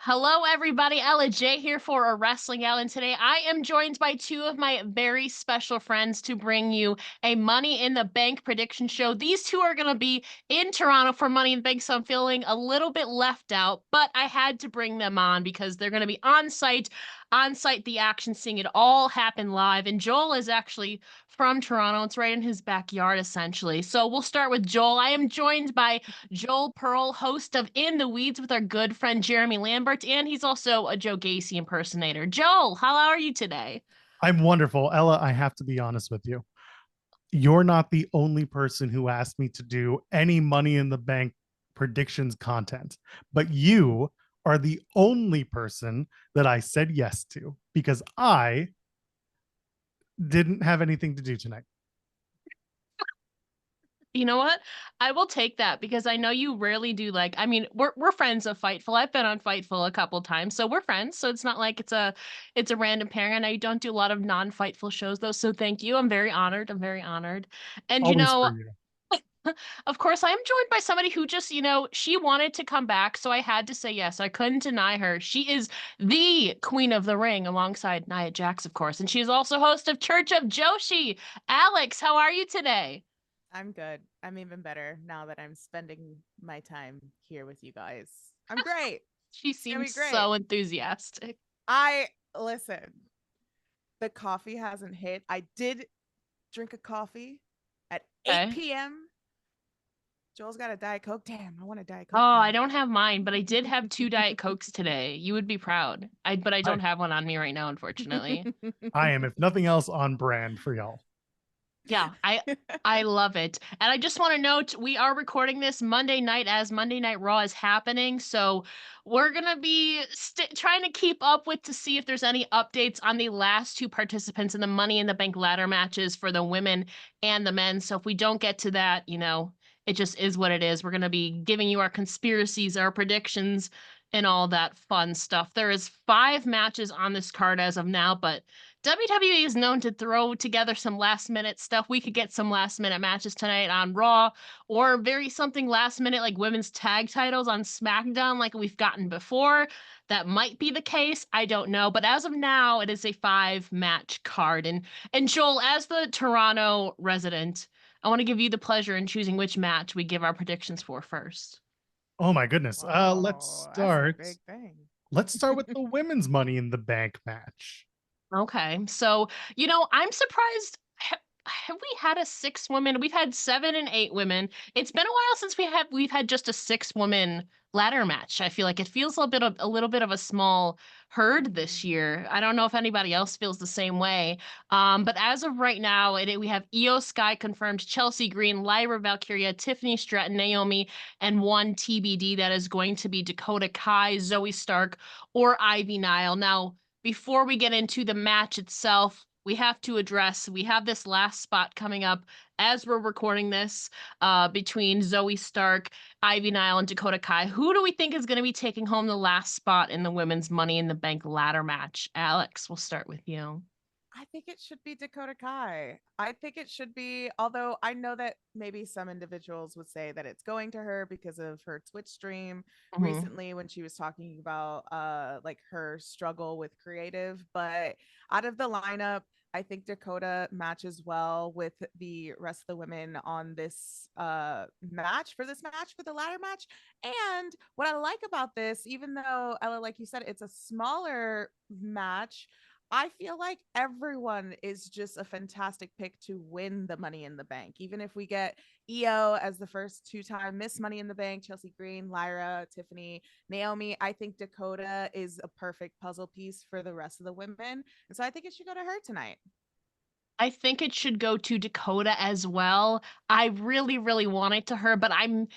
Hello, everybody. Ella J here for a Wrestling Out, and today I am joined by two of my very special friends to bring you a Money in the Bank prediction show. These two are going to be in Toronto for Money in the Bank, so I'm feeling a little bit left out, but I had to bring them on because they're going to be on site the action, seeing it all happen live. And Joel is actually from Toronto. It's right in his backyard, essentially. So we'll start with Joel. I am joined by Joel Pearl, host of In the Weeds with our good friend Jeremy Lambert, and he's also a Joe Gacy impersonator. Joel, how are you today? I'm wonderful. Ella, I have to be honest with you. You're not the only person who asked me to do any Money in the Bank predictions content, but you are the only person that I said yes to because I didn't have anything to do tonight. You know what? I will take that because I know you rarely do we're friends of Fightful. I've been on Fightful a couple times, so we're friends. So it's not like it's a random pairing. I know you don't do a lot of non-Fightful shows though, so thank you. I'm very honored. I'm very honored. And Always for you. of course, I am joined by somebody who just, she wanted to come back, so I had to say yes. I couldn't deny her. She is the Queen of the Ring alongside Nia Jax, of course, and she is also host of Church of Joshi. Alex, how are you today? I'm good. I'm even better now that I'm spending my time here with you guys. I'm great. She It's gonna be seems great. so enthusiastic. I listen. The coffee hasn't hit. I did drink a coffee at Okay. 8 p.m. Joel's got a Diet Coke. Damn, I want a Diet Oh, Coke I now. don't have mine, but I did have two Diet Cokes today. You would be proud. But I I, don't have one on me right now, unfortunately. I am, if nothing else, on brand for y'all. Yeah, I love it. And I just want to note we are recording this Monday night as Monday Night Raw is happening. So we're going to be trying to keep up with to see if there's any updates on the last two participants in the Money in the Bank ladder matches for the women and the men. So if we don't get to that, it just is what it is. We're going to be giving you our conspiracies, our predictions, and all that fun stuff. There is 5 matches on this card as of now, but WWE is known to throw together some last minute stuff. We could get some last minute matches tonight on Raw or very something last minute like women's tag titles on SmackDown like we've gotten before. That might be the case. I don't know. But as of now, it is a 5 match card. And Joel, as the Toronto resident, I want to give you the pleasure in choosing which match we give our predictions for first. Oh my goodness. Whoa, that's a big thing. Let's start with the women's Money in the Bank match. Okay. So, I'm surprised. Have we had a 6 women? We've had 7 and 8 women. It's been a while since we've had just a 6 woman ladder match. I feel like it feels a little bit of a small herd this Mhm. year. I don't know if anybody else feels the same way. But as of right now, we have Io Sky confirmed, Chelsea Green, Lyra Valkyria, Tiffany Stratton, Naomi, and one TBD that is going to be Dakota Kai, Zoe Stark, or Ivy Nile. Now, before we get into the match itself, we have this last spot coming up as we're recording this between Zoe Stark, Ivy Nile, and Dakota Kai. Who do we think is going to be taking home the last spot in the women's Money in the Bank ladder match? Alex, we'll start with you. I think it should be Dakota Kai. I think it should be, although I know that maybe some individuals would say that it's going to her because of her Twitch stream Hmm. recently when she was talking about like her struggle with creative, but out of the lineup, I think Dakota matches well with the rest of the women on this match for the ladder match. And what I like about this, even though Ella, like you said, it's a smaller match, I feel like everyone is just a fantastic pick to win the Money in the Bank. Even if we get EO as the first 2-time Miss Money in the Bank, Chelsea Green, Lyra, Tiffany, Naomi, I think Dakota is a perfect puzzle piece for the rest of the women. And so I think it should go to her tonight. I think it should go to Dakota as well. I really, really want it to her, but I'm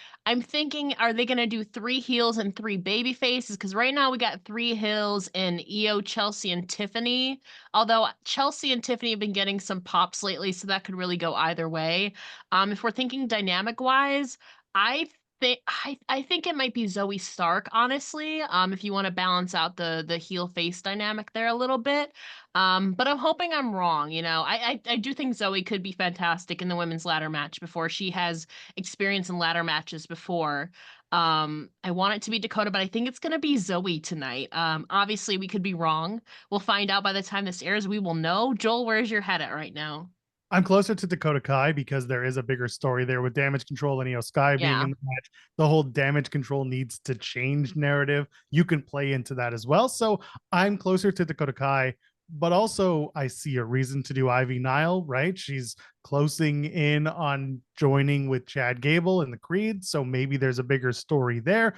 thinking, are they gonna do 3 heels and 3 baby faces? Because right now we got 3 heels in EO, Chelsea, and Tiffany. Although Chelsea and Tiffany have been getting some pops lately, so that could really go either way. If we're thinking dynamic wise, I I think it might be Zoe Stark, honestly. If you want to balance out the heel face dynamic there a little bit. But I'm hoping I'm wrong. I do think Zoe could be fantastic in the women's ladder match before. She has experience in ladder matches before. I want it to be Dakota, but I think it's gonna be Zoe tonight. Obviously we could be wrong. We'll find out by the time this airs. We will know. Joel, where's your head at right now? I'm closer to Dakota Kai because there is a bigger story there with Damage Control and Io Sky being Yeah. in the match. The whole Damage Control needs to change narrative. You can play into that as well. So I'm closer to Dakota Kai, but also I see a reason to do Ivy Nile, right? She's closing in on joining with Chad Gable in the Creed. So maybe there's a bigger story there.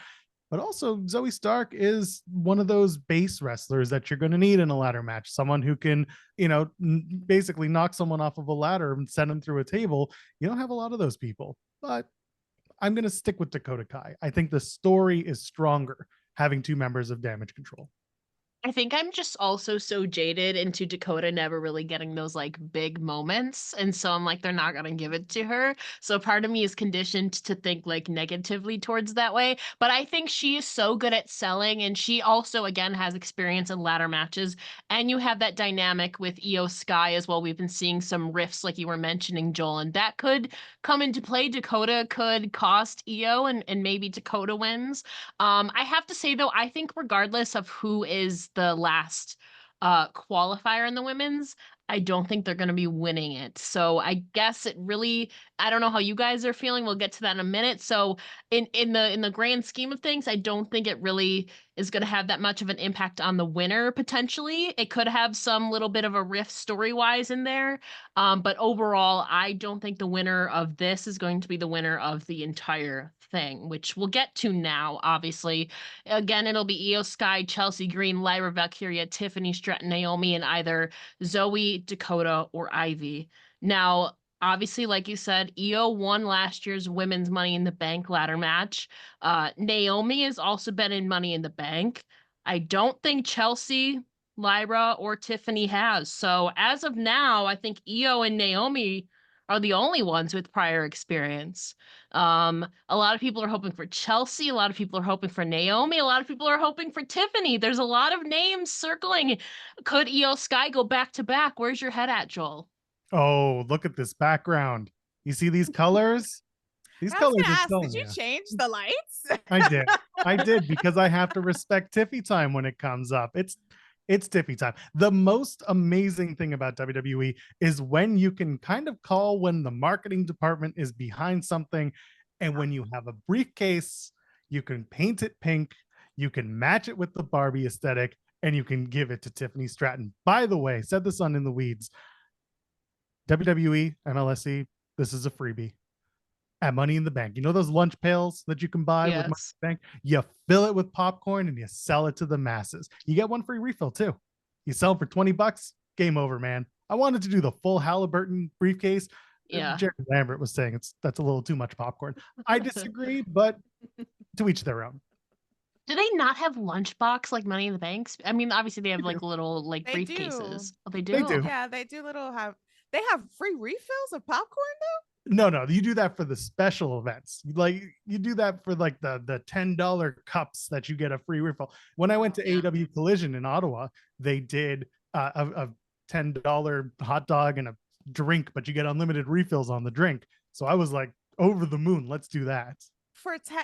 But also, Zoe Stark is one of those base wrestlers that you're going to need in a ladder match. Someone who can, basically knock someone off of a ladder and send them through a table. You don't have a lot of those people. But I'm going to stick with Dakota Kai. I think the story is stronger having two members of Damage Control. I think I'm just also so jaded into Dakota never really getting those like big moments. And so I'm like, they're not going to give it to her. So part of me is conditioned to think like negatively towards that way. But I think she is so good at selling. And she also, again, has experience in ladder matches. And you have that dynamic with Io Sky as well. We've been seeing some rifts, like you were mentioning, Joel, and that could come into play. Dakota could cost Io, and maybe Dakota wins. I have to say though, I think regardless of who is the last qualifier in the women's, I don't think they're going to be winning it. So I guess it really, I don't know how you guys are feeling. We'll get to that in a minute. So in the grand scheme of things, I don't think it really is going to have that much of an impact on the winner potentially. It could have some little bit of a rift story-wise in there. But overall, I don't think the winner of this is going to be the winner of the entire thing, which we'll get to now, obviously. Again, it'll be Io Sky, Chelsea Green, Lyra Valkyria, Tiffany Stratton, Naomi, and either Zoe, Dakota, or Ivy. Now, obviously, like you said, Io won last year's women's Money in the Bank ladder match. Naomi has also been in Money in the Bank. I don't think Chelsea, Lyra, or Tiffany has. So as of now, I think Io and Naomi are the only ones with prior experience. A lot of people are hoping for Chelsea. A lot of people are hoping for Naomi. A lot of people are hoping for Tiffany. There's a lot of names circling. Could Io Sky go back to back? Where's your head at, Joel? Oh, look at this background. You see these colors? These I was colors gonna are ask, did telling you you. change the lights? I did. I did because I have to respect Tiffy time when it comes up. It's Tiffy time. The most amazing thing about WWE is when you can kind of call when the marketing department is behind something, and when you have a briefcase, you can paint it pink, you can match it with the Barbie aesthetic, and you can give it to Tiffany Stratton. By the way, said this on In the Weeds. WWE, MLSE, this is a freebie at Money in the Bank. You know those lunch pails that you can buy with Money in Yes. the Bank? You fill it with popcorn and you sell it to the masses. You get one free refill too. You sell for $20, game over, man. I wanted to do the full Halliburton briefcase. Yeah. Jerry Lambert was saying that's a little too much popcorn. I disagree, but to each their own. Do they not have lunchbox like Money in the Banks? I mean, obviously they have They like do. little like They do. briefcases. Oh, they They do? do. Okay. Yeah, they do they have free refills of popcorn though? No, you do that for the special events. Like you do that for like the $10 cups that you get a free refill. When I went to Yeah. AEW Collision in Ottawa, they did a $10 hot dog and a drink, but you get unlimited refills on the drink. So I was like over the moon. Let's do that. For $10?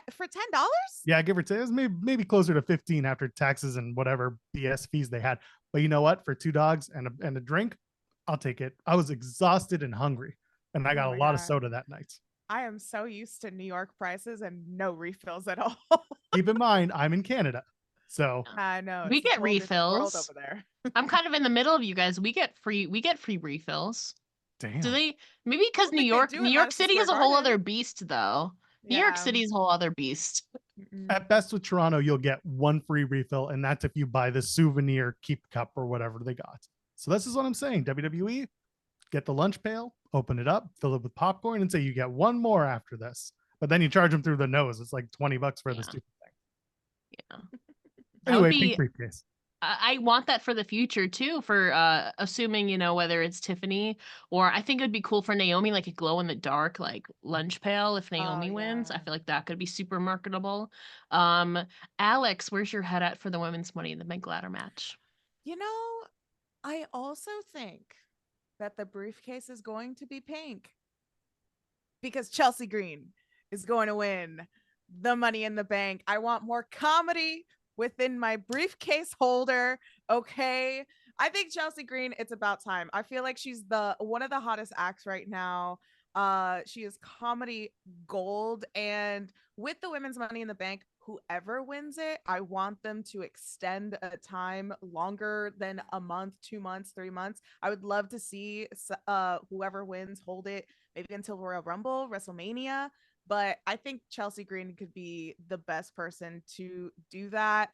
Yeah, give or take. It was maybe closer to 15 after taxes and whatever BS fees they had. But you know what? For two dogs and a drink, I'll take it. I was exhausted and hungry, and I Oh got a my lot of God. soda that night. I am so used to New York prices and no refills at all. Keep in mind, I'm in Canada. So I know We it's a get whole different world refills. over there. I'm kind of in the middle of you guys. We get free refills. damn. Do they? Maybe I because don't think they do New in York Madison City Square is a whole Garden. other beast, though. New York Yeah. City is a whole other beast. At best with Toronto, you'll get one free refill, and that's if you buy the souvenir keep cup or whatever they got. So this is what I'm saying. WWE, get the lunch pail, open it up, fill it with popcorn, and say you get one more after this. But then you charge them through the nose. It's like $20 for the Yeah. stupid thing. Yeah. That would Anyway, pink be briefcase. I want that for the future too, for assuming, whether it's Tiffany or I think it would be cool for Naomi, like a glow in the dark, like lunch pail if Oh Naomi wins. I yeah. feel like that could be super marketable. Um, Alex, where's your head at for the women's Money in the Bank ladder match? You know, I also think that the briefcase is going to be pink because Chelsea Green is going to win the Money in the Bank. I want more comedy within my briefcase holder. Okay. I think Chelsea Green, it's about time. I feel like she's the one of the hottest acts right now. She is comedy gold. And with the women's Money in the Bank, whoever wins it, I want them to extend a time longer than a month, 2 months, 3 months. I would love to see whoever wins hold it maybe until Royal Rumble, WrestleMania. But I think Chelsea Green could be the best person to do that.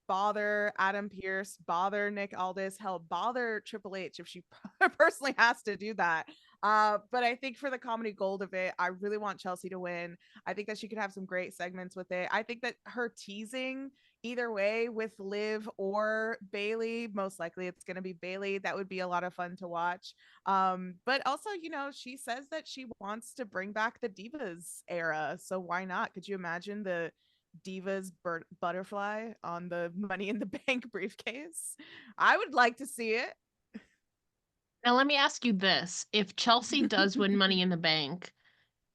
Bother Adam Pierce, bother Nick Aldis, hell, bother Triple H if she personally has to do that. But I think for the comedy gold of it, I really want Chelsea to win. I think that she could have some great segments with it. I think that her teasing either way with Liv or Bailey, most likely it's going to be Bailey. That would be a lot of fun to watch. But also, she says that she wants to bring back the Divas era. So why not? Could you imagine the Divas butterfly on the Money in the Bank briefcase? I would like to see it. Now let me ask you this. If Chelsea does win Money in the Bank,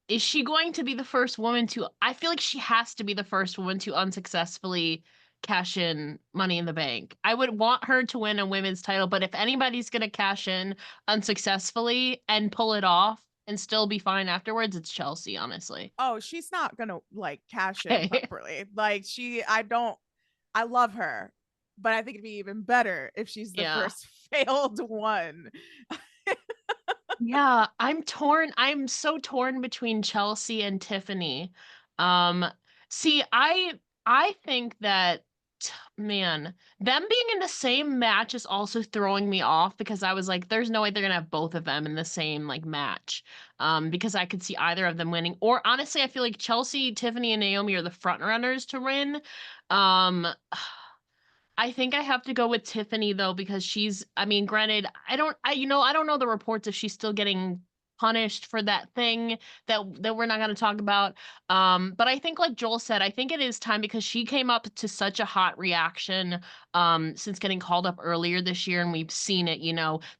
is she going to be the first woman to I feel like she has to be the first woman to unsuccessfully cash in Money in the Bank. I would want her to win a women's title, but if anybody's going to cash in unsuccessfully and pull it off and still be fine afterwards, it's Chelsea, honestly. Oh, she's not gonna like cash in Okay. properly. Like I love her, but I think it'd be even better if she's the Yeah. first failed one. Yeah, I'm torn. I'm so torn between Chelsea and Tiffany. Um, see, I think that man, them being in the same match is also throwing me off because I was like, there's no way they're gonna have both of them in the same like match. Because I could see either of them winning. Or honestly, I feel like Chelsea, Tiffany, and Naomi are the front runners to win. Um, I think I have to go with Tiffany though because I mean granted I don't know the reports if she's still getting punished for that thing that we're not going to talk about. But I think like Joel said, I think it is time because she came up to such a hot reaction since getting called up earlier this year and we've seen it,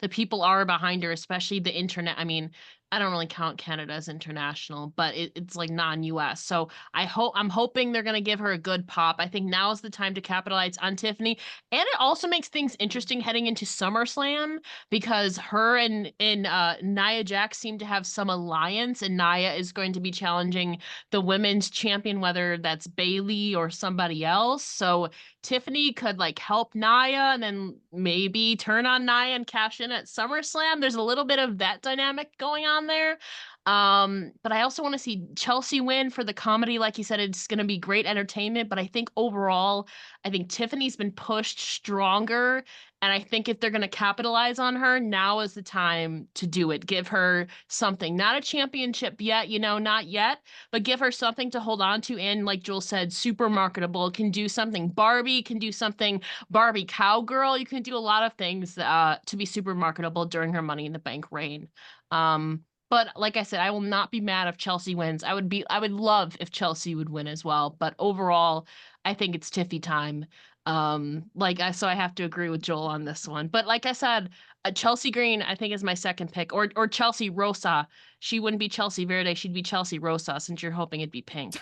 the people are behind her, especially the internet. I mean, I don't really count Canada as international, but it's like non-US. So I'm hoping they're gonna give her a good pop. I think now is the time to capitalize on Tiffany. And it also makes things interesting heading into SummerSlam because her and Nia Jax seem to have some alliance, and Nia is going to be challenging the women's champion, whether that's Bailey or somebody else. So Tiffany could like help Nia and then maybe turn on Nia and cash in at SummerSlam. There's a little bit of that dynamic going on there. But I also want to see Chelsea win for the comedy. Like you said, it's going to be great entertainment. But I think overall, I think Tiffany's been pushed stronger. And I think if they're going to capitalize on her, now is the time to do it. Give her something, not a championship yet, not yet, but give her something to hold on to. And like Joel said, super marketable, can do something Barbie, can do something Barbie cowgirl. You can do a lot of things to be super marketable during her Money in the Bank reign. But like I said, I will not be mad if Chelsea wins. I would love if Chelsea would win as well. But overall, I think it's Tiffy time. So I have to agree with Joel on this one. But like I said, Chelsea Green, I think is my second pick, or Chelsea Rosa. She wouldn't be Chelsea Verde, she'd be Chelsea Rosa, since you're hoping it'd be pink.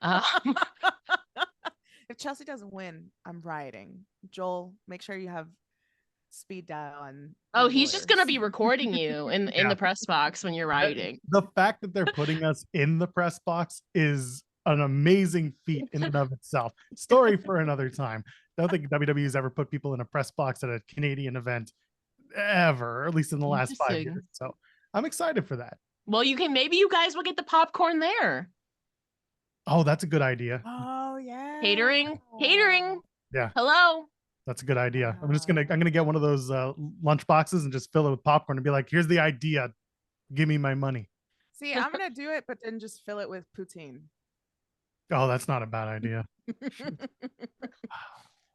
Um, If Chelsea doesn't win, I'm rioting. Joel, make sure you have speed dial on oh, your he's just gonna lawyers. be recording you in Yeah. the press box when you're riding. The fact that they're putting us in the press box is an amazing feat in and of itself. Story for another time. I don't think WWE's ever put people in a press box at a Canadian event ever, or at least in the last 5 Interesting. years. So I'm excited for that. Well, maybe you guys will get the popcorn there. Oh, that's a good idea. Oh yeah. Catering. Yeah, Hello. that's a good idea. Wow. I'm gonna get one of those lunch boxes and just fill it with popcorn and be like, here's the idea. Give me my money. See, I'm gonna do it, but then just fill it with poutine. Oh, that's not a bad idea.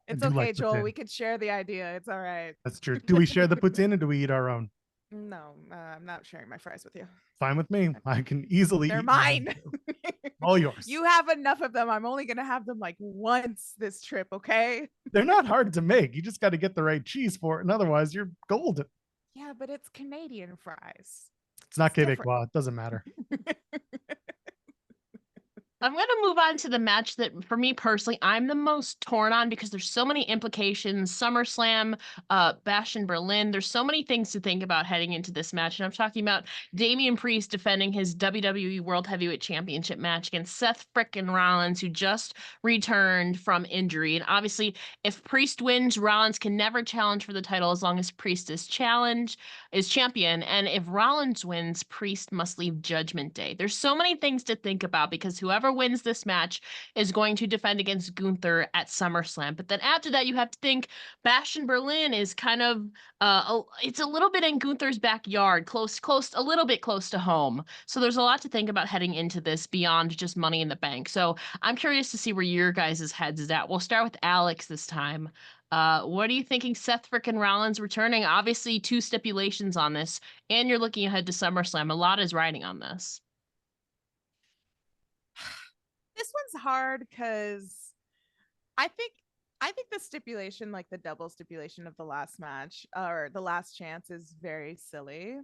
I It's do okay, like Joel. poutine. We could share the idea. It's all right. That's true. Do we share the poutine or do we eat our own? No, I'm not sharing my fries with you. Fine with me. I can easily They're eat mine mine. too. All yours. You have enough of them. I'm only gonna have them like once this trip, okay? They're not hard to make. You just got to get the right cheese for it, and otherwise you're golden. Yeah, but it's Canadian fries. It's not It's different. Quebecois. It doesn't matter. I'm going to move on to the match that, for me personally, I'm the most torn on because there's so many implications. SummerSlam, Bash in Berlin. There's so many things to think about heading into this match. And I'm talking about Damian Priest defending his WWE World Heavyweight Championship match against Seth frickin' Rollins, who just returned from injury. And obviously, if Priest wins, Rollins can never challenge for the title as long as Priest is champion. And if Rollins wins, Priest must leave Judgment Day. There's so many things to think about because whoever wins this match is going to defend against Gunther at SummerSlam. But then after that, you have to think Bash in Berlin is kind of it's a little bit in Gunther's backyard, a little bit close to home. So there's a lot to think about heading into this beyond just Money in the Bank. So I'm curious to see where your guys' heads is at. We'll start with Alex this time. What are you thinking, Seth frickin' Rollins returning? Obviously, two stipulations on this, and you're looking ahead to SummerSlam. A lot is riding on this. This one's hard because I think the stipulation, like the double stipulation of the last match or the last chance, is very silly.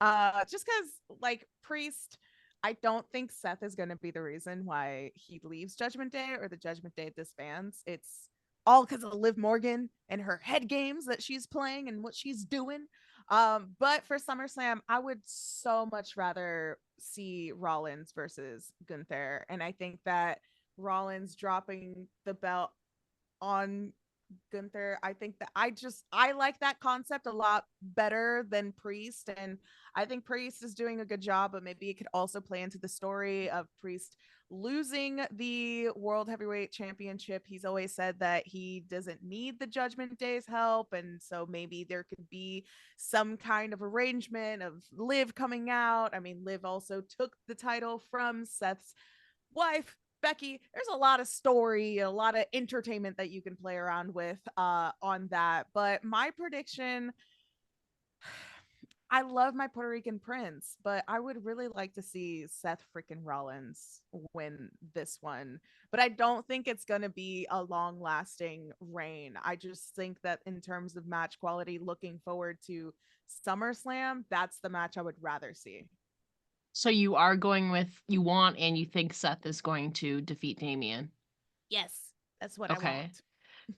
Just because like Priest, I don't think Seth is going to be the reason why he leaves Judgment Day or the Judgment Day disbands. It's all because of Liv Morgan and her head games that she's playing and what she's doing. But for SummerSlam, I would so much rather see Rollins versus Gunther. And I think that Rollins dropping the belt on Gunther, I think that I like that concept a lot better than Priest. And I think Priest is doing a good job, but maybe it could also play into the story of Priest losing the World Heavyweight Championship. He's always said that he doesn't need the Judgment Day's help, and so maybe there could be some kind of arrangement of Liv coming out. I mean, Liv also took the title from Seth's wife, Becky. There's a lot of story, a lot of entertainment that you can play around with on that. But my prediction, I love my Puerto Rican prince, but I would really like to see Seth freaking Rollins win this one. But I don't think it's going to be a long lasting reign. I just think that in terms of match quality, looking forward to SummerSlam, that's the match I would rather see. So you are going with you want and you think Seth is going to defeat Damian. Yes, that's what I Okay. want.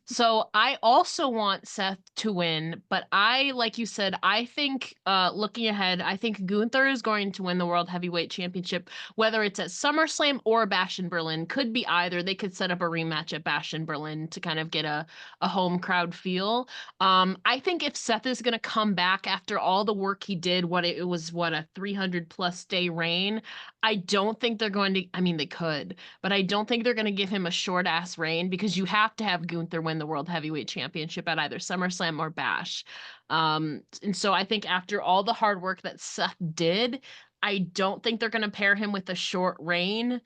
So I also want Seth to win, but like you said, I think looking ahead, I think Gunther is going to win the World Heavyweight Championship, whether it's at SummerSlam or Bash in Berlin. Could be either. They could set up a rematch at Bash in Berlin to kind of get a home crowd feel. I think if Seth is going to come back after all the work he did, it was a 300+ day reign. I don't think they're going to. I mean, they could, but I don't think they're going to give him a short ass reign because you have to have Gunther win the World Heavyweight Championship at either SummerSlam or Bash. And so I think after all the hard work that Seth did, I don't think they're going to pair him with a short reign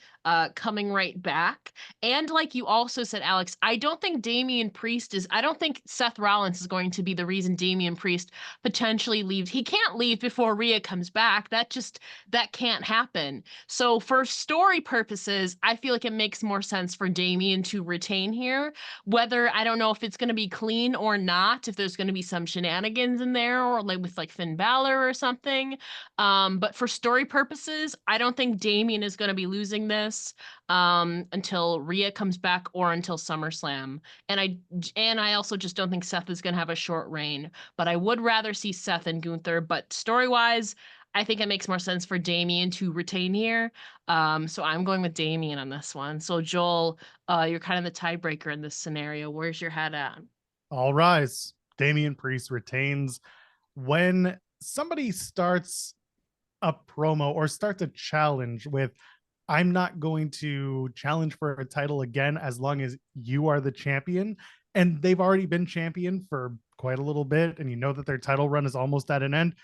coming right back. And like you also said, Alex, I don't think I don't think Seth Rollins is going to be the reason Damian Priest potentially leaves. He can't leave before Rhea comes back. That can't happen. So for story purposes, I feel like it makes more sense for Damian to retain here. Whether I don't know if it's going to be clean or not, if there's going to be some shenanigans in there or like with like Finn Balor or something. But for story purposes, I don't think Damian is going to be losing this until Rhea comes back or until SummerSlam. And I also just don't think Seth is going to have a short reign. But I would rather see Seth and Gunther. But story wise, I think it makes more sense for Damian to retain here. So I'm going with Damian on this one. So Joel, you're kind of the tiebreaker in this scenario. Where's your head at? All rise. Damian Priest retains. When somebody starts a promo or starts a challenge with, I'm not going to challenge for a title again as long as you are the champion, and they've already been champion for quite a little bit, and you know that their title run is almost at an end,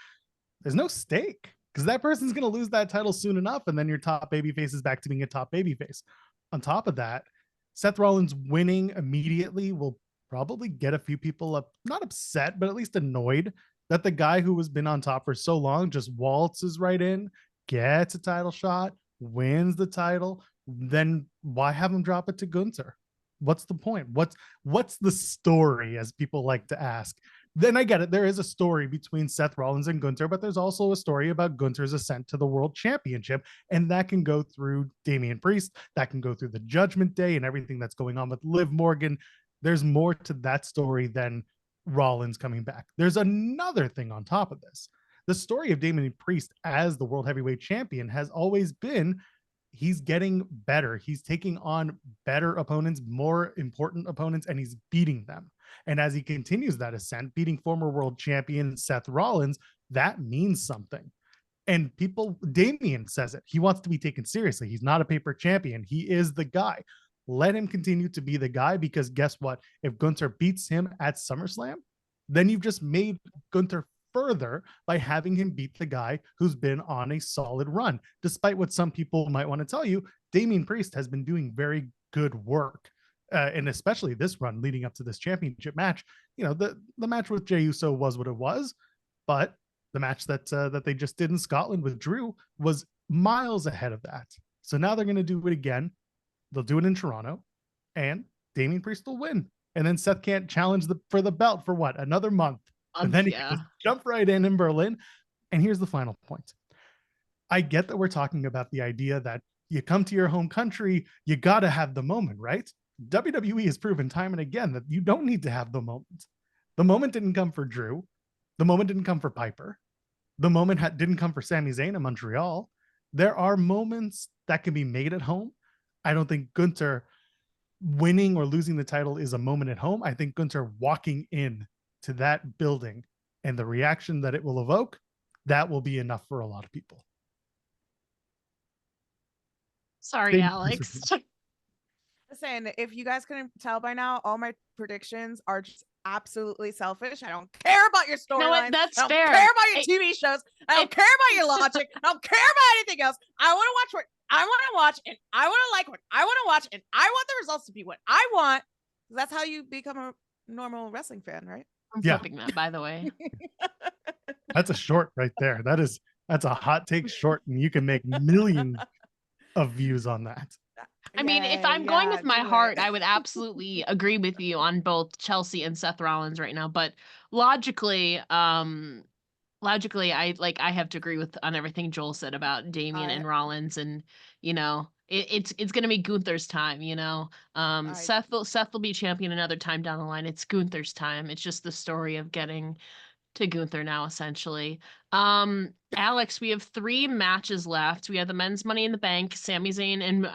there's no stake because that person's going to lose that title soon enough, and then your top babyface is back to being a top babyface. On top of that, Seth Rollins winning immediately will probably get a few people up, not upset, but at least annoyed that the guy who has been on top for so long just waltzes right in, gets a title shot, wins the title. Then why have him drop it to Gunther? What's the point? What's the story, as people like to ask? Then I get it. There is a story between Seth Rollins and Gunther, but there's also a story about Gunther's ascent to the world championship. And that can go through Damian Priest. That can go through the Judgment Day and everything that's going on with Liv Morgan. There's more to that story than Rollins coming back. There's another thing on top of this. The story of Damian Priest as the world heavyweight champion has always been he's getting better. He's taking on better opponents, more important opponents, and he's beating them. And as he continues that ascent, beating former world champion Seth Rollins, that means something. And people, Damian says it. He wants to be taken seriously. He's not a paper champion. He is the guy. Let him continue to be the guy, because guess what? If Gunther beats him at SummerSlam, then you've just made Gunther further by having him beat the guy who's been on a solid run. Despite what some people might want to tell you, Damian Priest has been doing very good work. And especially this run leading up to this championship match. You know, the match with Jey Uso was what it was, but the match that they just did in Scotland with Drew was miles ahead of that. So now they're going to do it again. They'll do it in Toronto, and Damian Priest will win. And then Seth can't challenge for the belt for what? Another month. And then he can just jump right in Berlin. And here's the final point. I get that we're talking about the idea that you come to your home country, you got to have the moment, right? WWE has proven time and again that you don't need to have the moment. The moment didn't come for Drew. The moment didn't come for Piper. The moment didn't come for Sami Zayn in Montreal. There are moments that can be made at home. I don't think Gunther winning or losing the title is a moment at home. I think Gunther walking in to that building and the reaction that it will evoke, that will be enough for a lot of people. Sorry, Alex. Listen, if you guys couldn't tell by now, all my predictions are just absolutely selfish. I don't care about your storyline. That's I don't fair. care about your TV shows. I don't care about your logic. I don't care about anything else. I want to watch what I want to watch, and I want to like what I want to watch, and I want the results to be what I want. That's how you become a normal wrestling fan, right? I'm flipping that, by the way. That's a short right there. That's a hot take short, and you can make millions of views on that. I mean, if I'm going with my heart, I would absolutely agree with you on both Chelsea and Seth Rollins right now. But logically, I have to agree on everything Joel said about Damian and Rollins, and you know, it's gonna be Gunther's time. You know, Seth will be champion another time down the line. It's Gunther's time. It's just the story of getting to Gunther now, essentially. Alex, we have 3 matches left. We have the men's Money in the Bank, Sami Zayn and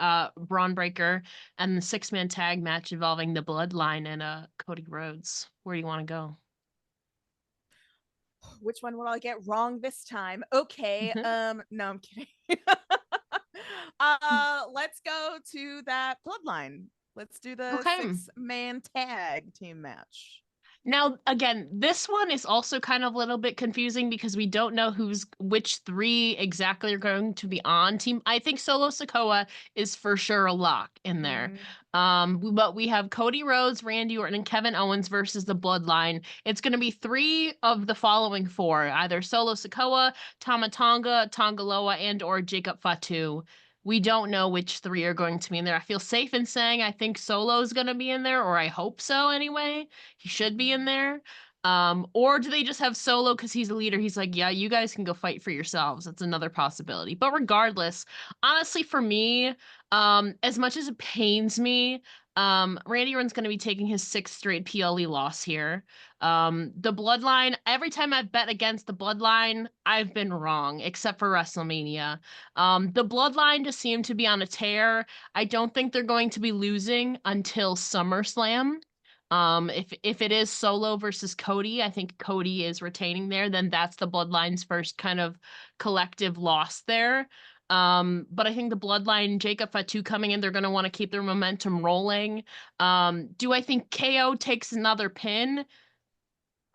Braun Breaker, and the 6-man tag match involving the Bloodline and Cody Rhodes. Where do you want to go? Which one will I get wrong this time? Okay. No, I'm kidding. Let's go to that Bloodline. Let's do the 6-man tag team match. Now, again, this one is also kind of a little bit confusing because we don't know which 3 exactly are going to be on team. I think Solo Sikoa is for sure a lock in there. But we have Cody Rhodes, Randy Orton, and Kevin Owens versus the Bloodline. It's going to be 3 of the following 4, either Solo Sikoa, Tama Tonga, Tonga Loa, and or Jacob Fatu. We don't know which 3 are going to be in there. I feel safe in saying I think Solo's going to be in there, or I hope so anyway. He should be in there. Or do they just have Solo because he's a leader? He's like, yeah, you guys can go fight for yourselves. That's another possibility. But regardless, honestly, for me, as much as it pains me, Randy Orton's going to be taking his 6th straight PLE loss here. The Bloodline, every time I've bet against the Bloodline, I've been wrong, except for WrestleMania. The Bloodline just seem to be on a tear. I don't think they're going to be losing until SummerSlam. If it is Solo versus Cody, I think Cody is retaining there, then that's the Bloodline's first kind of collective loss there. But I think the Bloodline, Jacob Fatu coming in, they're going to want to keep their momentum rolling. Do I think KO takes another pin?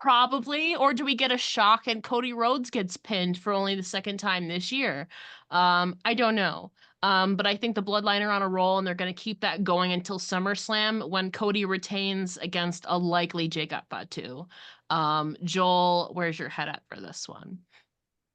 Probably. Or do we get a shock and Cody Rhodes gets pinned for only the 2nd time this year? I don't know. But I think the Bloodline are on a roll, and they're going to keep that going until SummerSlam when Cody retains against a likely Jacob Fatu. Joel, where's your head at for this one?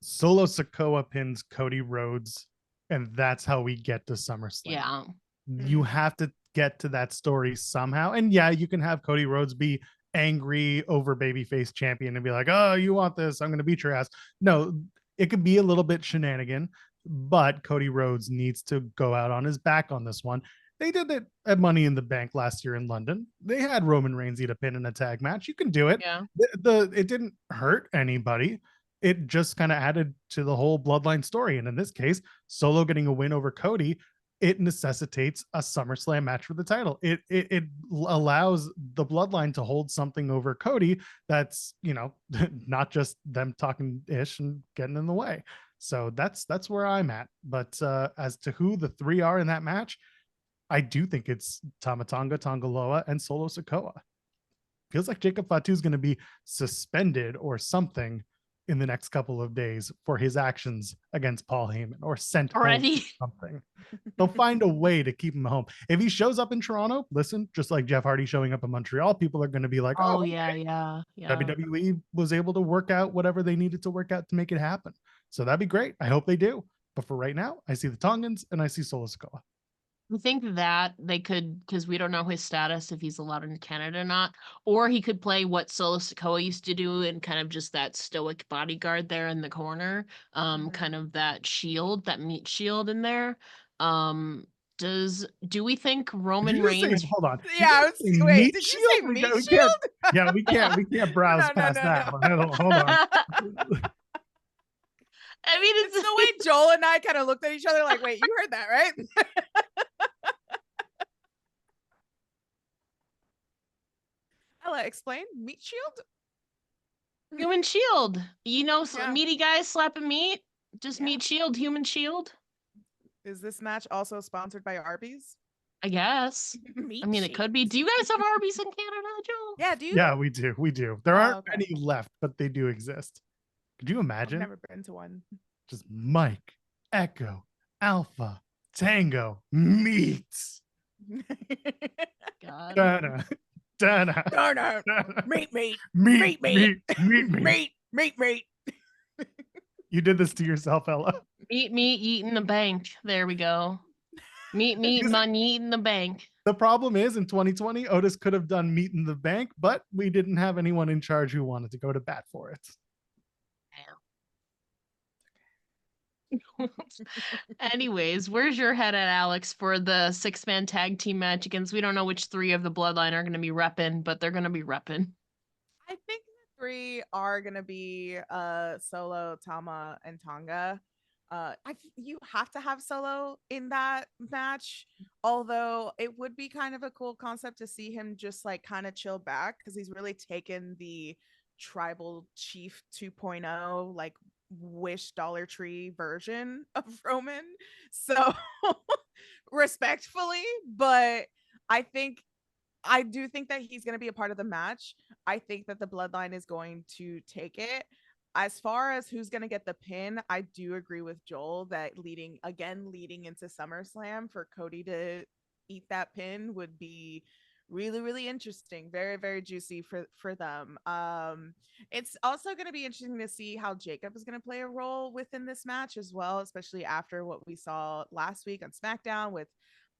Solo Sikoa pins Cody Rhodes, and that's how we get to SummerSlam. Yeah. You have to get to that story somehow. And yeah, you can have Cody Rhodes be angry over babyface champion and be like, oh, you want this? I'm going to beat your ass. No, it could be a little bit shenanigan, but Cody Rhodes needs to go out on his back on this one. They did it at Money in the Bank last year in London. They had Roman Reigns eat a pin in a tag match. You can do it. Yeah. It didn't hurt anybody. It just kind of added to the whole Bloodline story. And in this case, Solo getting a win over Cody, it necessitates a SummerSlam match for the title. It allows the Bloodline to hold something over Cody that's, you know, not just them talking ish and getting in the way. So that's where I'm at. But as to who the three are in that match, I do think it's Tama Tonga, Tongaloa, and Solo Sikoa. Feels like Jacob Fatu is going to be suspended or something in the next couple of days for his actions against Paul Heyman, or sent Already? home or something. They'll find a way to keep him home. If he shows up in Toronto, listen, just like Jeff Hardy showing up in Montreal, people are going to be like, Oh, oh, yeah. WWE was able to work out whatever they needed to work out to make it happen. So that'd be great. I hope they do. But for right now, I see the Tongans and I see Solo Sikoa. I think that they could, because we don't know his status, if he's allowed in Canada or not, or he could play what Solo Sikoa used to do and kind of just that stoic bodyguard there in the corner, kind of that shield, that meat shield in there. Do we think Roman Reigns? Hold on. Yeah, wait, did you say We meat can't, shield? yeah, we can't browse past that. Hold on. I mean, it's the way Joel and I kind of looked at each other like, wait, you heard that, right? Ella, explain. Meat shield? human shield. You know, Yeah. meaty guys slapping meat. Just Yeah. meat shield, human shield. Is this match also sponsored by Arby's? I guess. Meat I mean, it could be. Do you guys have Arby's in Canada, Joel? Yeah, do you? Yeah, we do. We do. There aren't okay. any left, but they do exist. Could you I've imagine? never been to one. Just Mike, Echo, Alpha, Tango, meat. God. Dana, Dana, Dana. Dana. Meat, meat, Meat, meat, meat, meat, meat, meat, meat. You did this to yourself, Ella. Meat, eat in the bank. There we go. Meat, Because money, eat in the bank. the problem is in 2020, Otis could have done Meat in the Bank, but we didn't have anyone in charge who wanted to go to bat for it. Anyways, where's your head at, Alex, for the 6-man tag team match against, we don't know which 3 of the Bloodline are going to be repping, but they're going to be repping. I think the 3 are going to be Solo, Tama, and Tonga. You have to have Solo in that match, although it would be kind of a cool concept to see him just like kind of chill back, because he's really taken the tribal chief 2.0 like wish Dollar Tree version of Roman. So respectfully, but I do think that he's going to be a part of the match. I think that the Bloodline is going to take it. As far as who's going to get the pin, I do agree with Joel that leading into SummerSlam for Cody to eat that pin would be really, really interesting. Very, very juicy for them. It's also going to be interesting to see how Jacob is going to play a role within this match as well, especially after what we saw last week on SmackDown with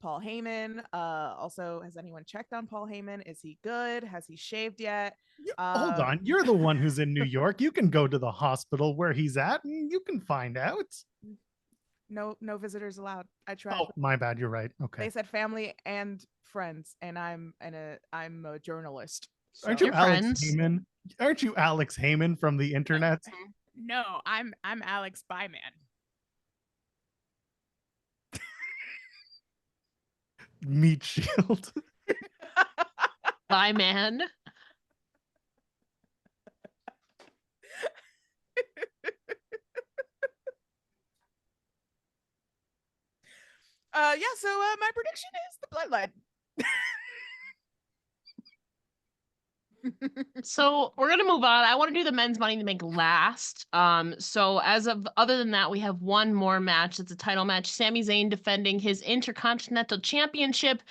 Paul Heyman. Also, has anyone checked on Paul Heyman? Is he good? Has he shaved yet? Hold on. You're the one who's in New York. You can go to the hospital where he's at and you can find out. No visitors allowed. I tried. Oh, my bad. You're right. Okay. They said family and friends, and I'm a journalist. So. Aren't you Your Alex friends? Heyman? Aren't you Alex Heyman from the internet? No, I'm Alex Byman. Meat shield. Bye, man. Yeah, so my prediction is the Bloodline. So we're gonna move on. I want to do the men's Money in the Bank last. So as of other than that, we have one more match. It's a title match. Sami Zayn defending his Intercontinental Championship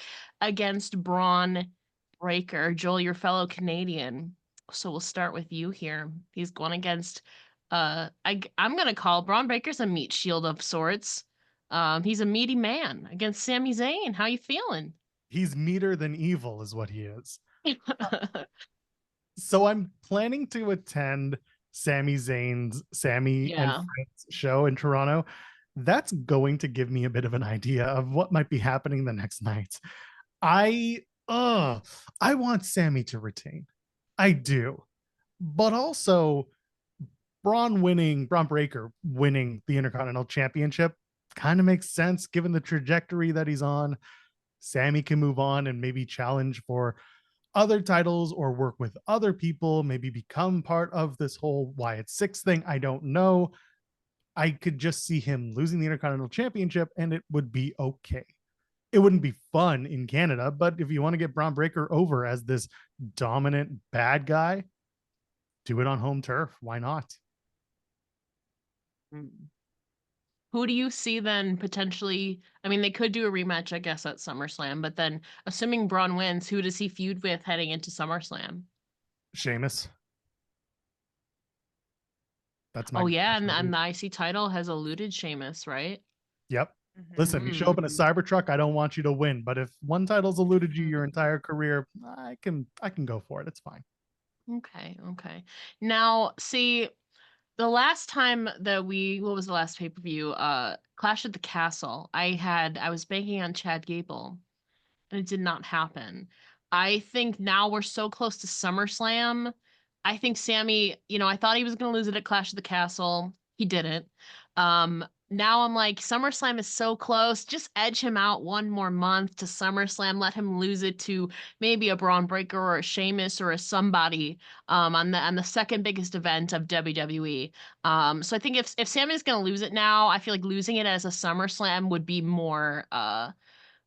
against Braun Breaker. Joel, your fellow Canadian. So we'll start with you here. He's going against I'm gonna call Braun Breaker's a meat shield of sorts. He's a meaty man against Sami Zayn. How you feeling? He's meaner than evil, is what he is. So I'm planning to attend Sami Zayn's Sammy and Yeah. Friends show in Toronto. That's going to give me a bit of an idea of what might be happening the next night. I I want Sammy to retain. I do. But also Braun Breaker winning the Intercontinental Championship kind of makes sense given the trajectory that he's on. Sammy can move on and maybe challenge for other titles or work with other people, maybe become part of this whole Wyatt Six thing. I don't know. I could just see him losing the Intercontinental Championship and it would be okay. It wouldn't be fun in Canada, but if you want to get Braun Breaker over as this dominant bad guy, do it on home turf. Why not? Mm. Who do you see then potentially? I mean, they could do a rematch, I guess, at SummerSlam, but then assuming Braun wins, who does he feud with heading into SummerSlam? Sheamus. That's my Oh, yeah, guess. and the IC title has eluded Sheamus, right? Yep. Listen, you show up in a Mm, Cybertruck, I don't want you to win, but if one title's eluded you your Mhm. entire career, I can go for it. It's fine. okay, okay. Now, see, the last time that what was the last pay-per-view? Clash at the Castle. I was banking on Chad Gable, and it did not happen. I think now we're so close to SummerSlam. I think Sammy, I thought he was going to lose it at Clash of the Castle. He didn't. Now I'm like, SummerSlam is so close. Just edge him out one more month to SummerSlam. Let him lose it to maybe a Braun Breaker or a Sheamus or a somebody on the second biggest event of WWE. So I think if Sammy's going to lose it now, I feel like losing it as a SummerSlam would be more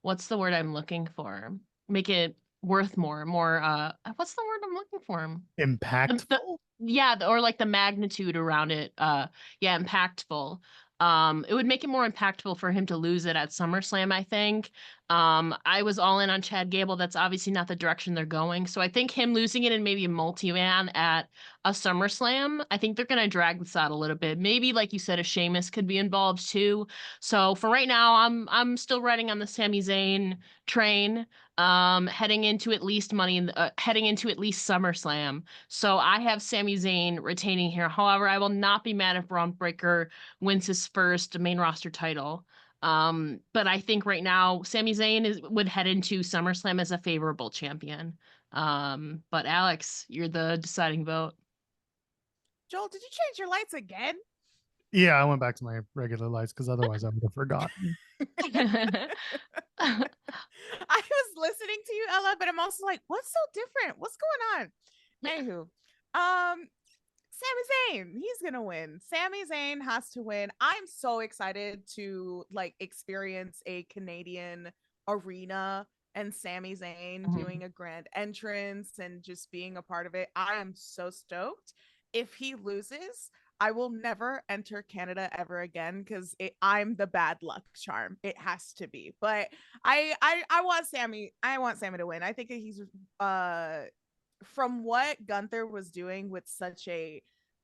what's the word I'm looking for? Make it worth more, what's the word I'm looking for? The Impactful. yeah, or like the magnitude around it. Yeah, impactful. It would make it more impactful for him to lose it at SummerSlam, I think. I was all in on Chad Gable. That's obviously not the direction they're going. So I think him losing it in maybe a multi-man at a SummerSlam, I think they're gonna drag this out a little bit. Maybe, like you said, a Sheamus could be involved too. So for right now, I'm still riding on the Sami Zayn train. Heading into at least SummerSlam. So I have Sami Zayn retaining here. However, I will not be mad if Braun Breaker wins his first main roster title. But I think right now Sami Zayn would head into SummerSlam as a favorable champion. But Alex, you're the deciding vote. Joel, did you change your lights again? Yeah, I went back to my regular lights because otherwise I would have forgotten. I was listening to you, Ella, but I'm also like, what's so different? What's going on? Anywho, Sami Zayn, he's gonna win. Sami Zayn has to win. I'm so excited to like experience a Canadian arena and Sami Zayn Mhm. doing a grand entrance and just being a part of it. I am so stoked. If he loses, I will never enter Canada ever again because I'm the bad luck charm. It has to be. But I want Sammy. I want Sammy to win. I think he's from what Gunther was doing with such a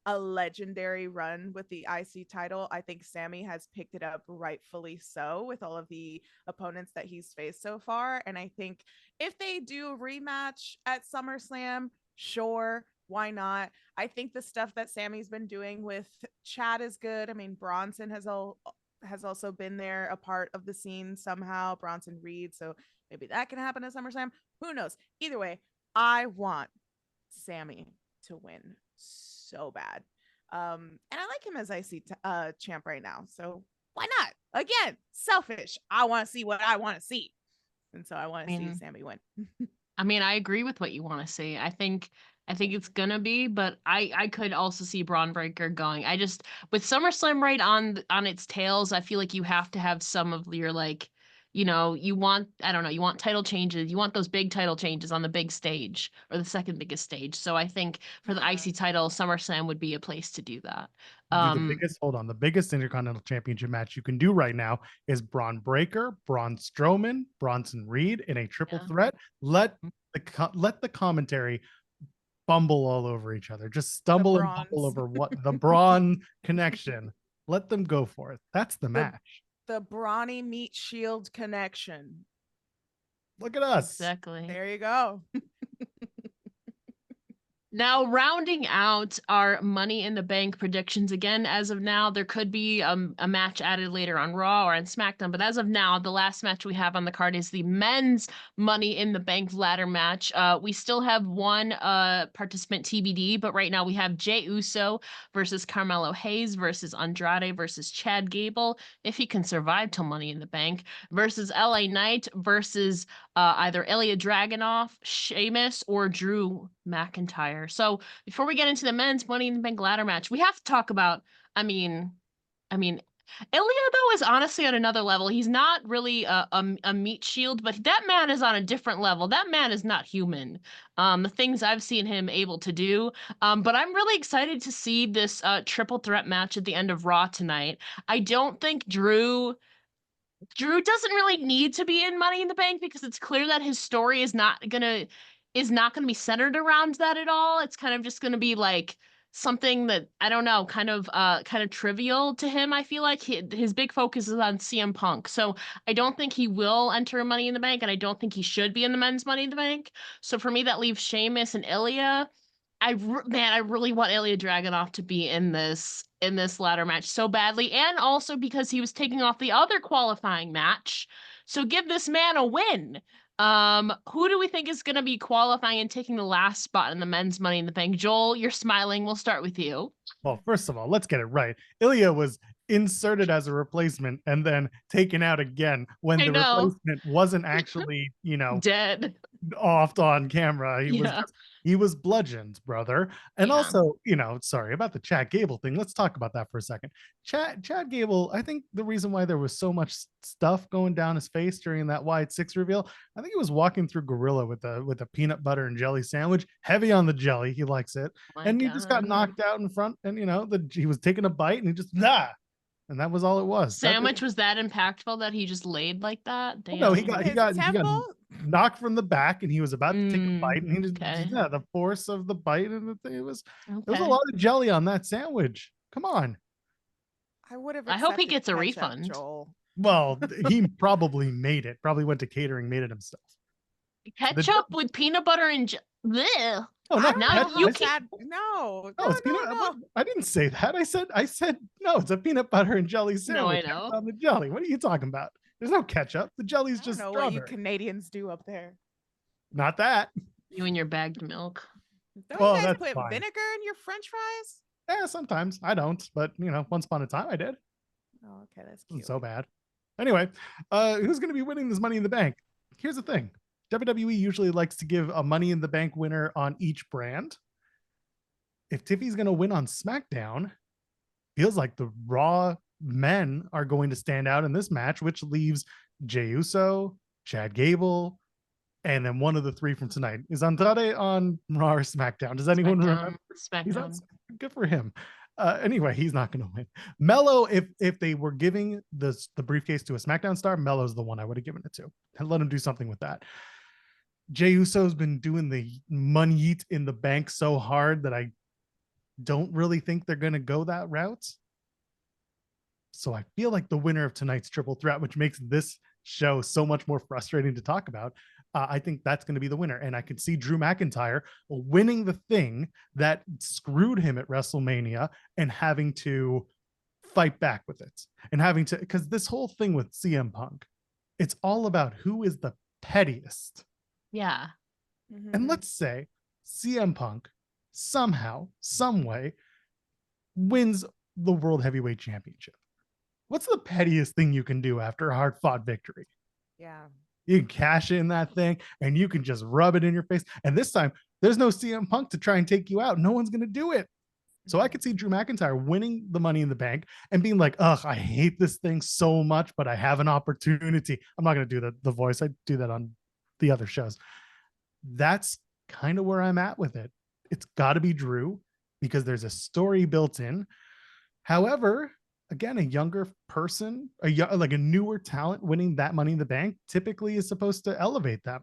legendary run with the IC title, I think Sammy has picked it up rightfully so with all of the opponents that he's faced so far. And I think if they do a rematch at SummerSlam, sure, why not? I think the stuff that Sammy's been doing with Chad is good. I mean, Bronson has also been there, a part of the scene somehow. Bronson Reed, so maybe that can happen at SummerSlam. Who knows? Either way, I want Sammy to win so bad. And I like him as champ right now. So why not? Again, selfish. I want to see what I want to see. And so I want I to see mean, Sammy win. I agree with what you want to say. I think it's gonna be, but I could also see Braun Breaker going. I just with SummerSlam right on its tails, I feel like you have to have some of your like you want, I don't know, you want title changes, you want those big title changes on the big stage or the second biggest stage. So I think for the Yeah. IC title, SummerSlam would be a place to do that. Dude, the biggest Intercontinental Championship match you can do right now is Braun Breaker, Braun Strowman, Bronson Reed in a triple Yeah. threat. Let the commentary bumble all over each other. Just The stumble and bumble bronze. over what the Braun connection. Let them go for it. That's the the match. the brawny meat shield connection. Look at us. Exactly. There you go. Now, rounding out our Money in the Bank predictions again, as of now, there could be a match added later on Raw or on SmackDown, but as of now, the last match we have on the card is the men's Money in the Bank ladder match. We still have one participant TBD, but right now we have Jey Uso versus Carmelo Hayes versus Andrade versus Chad Gable, if he can survive till Money in the Bank, versus LA Knight versus either Ilya Dragunov, Sheamus, or Drew McIntyre. So before we get into the men's Money in the Bank ladder match, we have to talk about. I mean, Ilya though is honestly on another level. He's not really a meat shield, but that man is on a different level. That man is not human. The things I've seen him able to do. But I'm really excited to see this triple threat match at the end of Raw tonight. I don't think Drew doesn't really need to be in Money in the Bank because it's clear that his story is not gonna be centered around that at all. It's kind of just gonna be like something that I don't know, kind of trivial to him. I feel like his big focus is on CM Punk, so I don't think he will enter Money in the Bank, and I don't think he should be in the men's Money in the Bank. So for me, that leaves Sheamus and Ilya. Man, I really want Ilya Dragunov to be in this ladder match so badly, and also because he was taking off the other qualifying match. So give this man a win. Who do we think is going to be qualifying and taking the last spot in the men's Money in the Bank? Joel, you're smiling. We'll start with you. Well, first of all, let's get it right. Ilya was inserted as a replacement and then taken out again when I the know. replacement wasn't actually, Dead. offed on camera. Yeah. He was bludgeoned, brother. And Yeah. also, sorry about the Chad Gable thing. Let's talk about that for a second. Chad Gable, I think the reason why there was so much stuff going down his face during that Wyatt Six reveal, I think he was walking through Gorilla with a peanut butter and jelly sandwich, heavy on the jelly. He likes it. My And he just got God. knocked out in front, and he was taking a bite and he just and that was all it was. Sandwich was that impactful that he just laid like that? No, he Damn. got he His got he got temple. knocked from the back, and he was about to take a bite, and he just Okay. the force of the bite, and it was there was a Okay. lot of jelly on that sandwich. Come on. I would have. I hope he accepted gets a ketchup, refund. Joel. Well, he probably made it. Probably went to catering, made it himself. Ketchup with peanut butter and bleh. Oh, I not don't Now know ketchup. how you can sad. No, No, it's peanut. I didn't say that. I said no. It's a peanut butter and jelly No, I sandwich know. on the jelly. What are you talking about? There's no ketchup. The jelly's I don't just know what you strawberry. Canadians do up there. Not that. You and your bagged milk. Don't Well, you guys that's put fine. vinegar in your French fries? Yeah, sometimes I don't, but once upon a time I did. Oh, okay, that's It cute. wasn't so bad. Anyway, who's going to be winning this Money in the Bank? Here's the thing. WWE usually likes to give a Money in the Bank winner on each brand. If Tiffy's going to win on SmackDown, feels like the Raw men are going to stand out in this match, which leaves Jey Uso, Chad Gable, and then one of the three from tonight. Is Andrade on Raw or SmackDown? Does anyone remember? He's on. SmackDown. Good for him. Anyway, he's not going to win. Mello, if they were giving the briefcase to a SmackDown star, Mello's the one I would have given it to. And let him do something with that. Jey Uso's been doing the money in the bank so hard that I don't really think they're going to go that route. So I feel like the winner of tonight's triple threat, which makes this show so much more frustrating to talk about, I think that's going to be the winner. And I could see Drew McIntyre winning the thing that screwed him at WrestleMania and having to fight back with it. And having to, because this whole thing with CM Punk, it's all about who is the pettiest. Yeah. And let's say CM Punk somehow, some way, wins the World Heavyweight Championship. What's the pettiest thing you can do after a hard-fought victory? Yeah. You can cash in that thing and you can just rub it in your face. And this time, there's no CM Punk to try and take you out. No one's going to do it. So I could see Drew McIntyre winning the Money in the Bank and being like, ugh, I hate this thing so much, but I have an opportunity. I'm not going to do the voice. I do that on the other shows. That's kind of where I'm at with it. It's got to be Drew because there's a story built in. However, again, a younger person, like a newer talent winning that Money in the Bank typically is supposed to elevate them.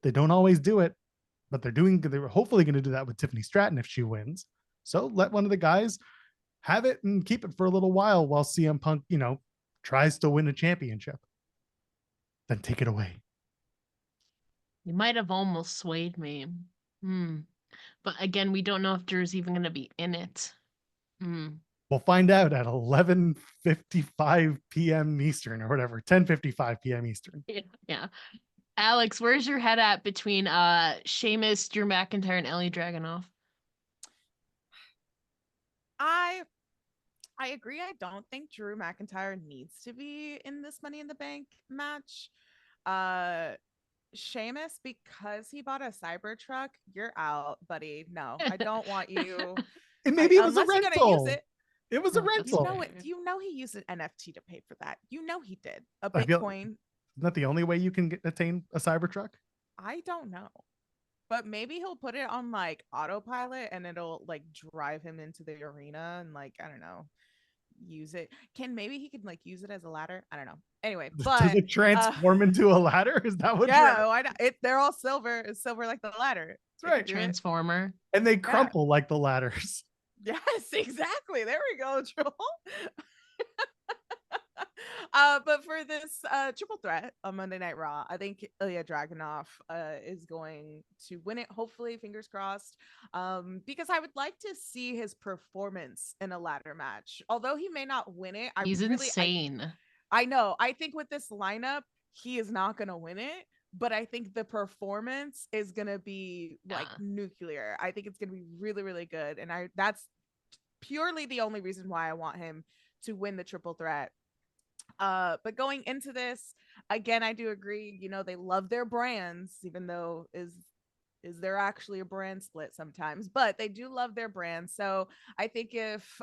They don't always do it, but they're hopefully going to do that with Tiffany Stratton if she wins. So let one of the guys have it and keep it for a little while CM Punk, tries to win a championship. Then take it away. You might have almost swayed me. But again, we don't know if Drew's even going to be in it. We'll find out at 11:55 p.m. Eastern or whatever, 10:55 p.m. Eastern. Yeah. Alex, where's your head at between Sheamus, Drew McIntyre, and Ilya Dragunov? I agree. I don't think Drew McIntyre needs to be in this Money in the Bank match. Sheamus, because he bought a Cybertruck, you're out, buddy. No, I don't want you. And maybe it was a unless you're rental. gonna use it. It was a rental. You know he used an NFT to pay for that. You know he did. A I feel- Bitcoin. Isn't that the only way you can attain a Cybertruck? I don't know. But maybe he'll put it on like autopilot and it'll like drive him into the arena and like, I don't know, use it. Maybe he could like use it as a ladder? I don't know. Anyway, but does it transform into a ladder? Is that what? Yeah, why not? They're all silver. It's silver like the ladder. That's right. Transformer. And they crumple like the ladders. Yes, exactly. There we go, Joel. But for this triple threat on Monday Night Raw, I think Ilya Dragunov is going to win it. Hopefully, fingers crossed. Because I would like to see his performance in a ladder match. Although he may not win it, he's insane. I know. I think with this lineup, he is not going to win it. But I think the performance is going to be like nuclear. I think it's going to be really, really good. And that's purely the only reason why I want him to win the triple threat. But going into this, again, I do agree, they love their brands, even though is there actually a brand split sometimes, but they do love their brand. So I think if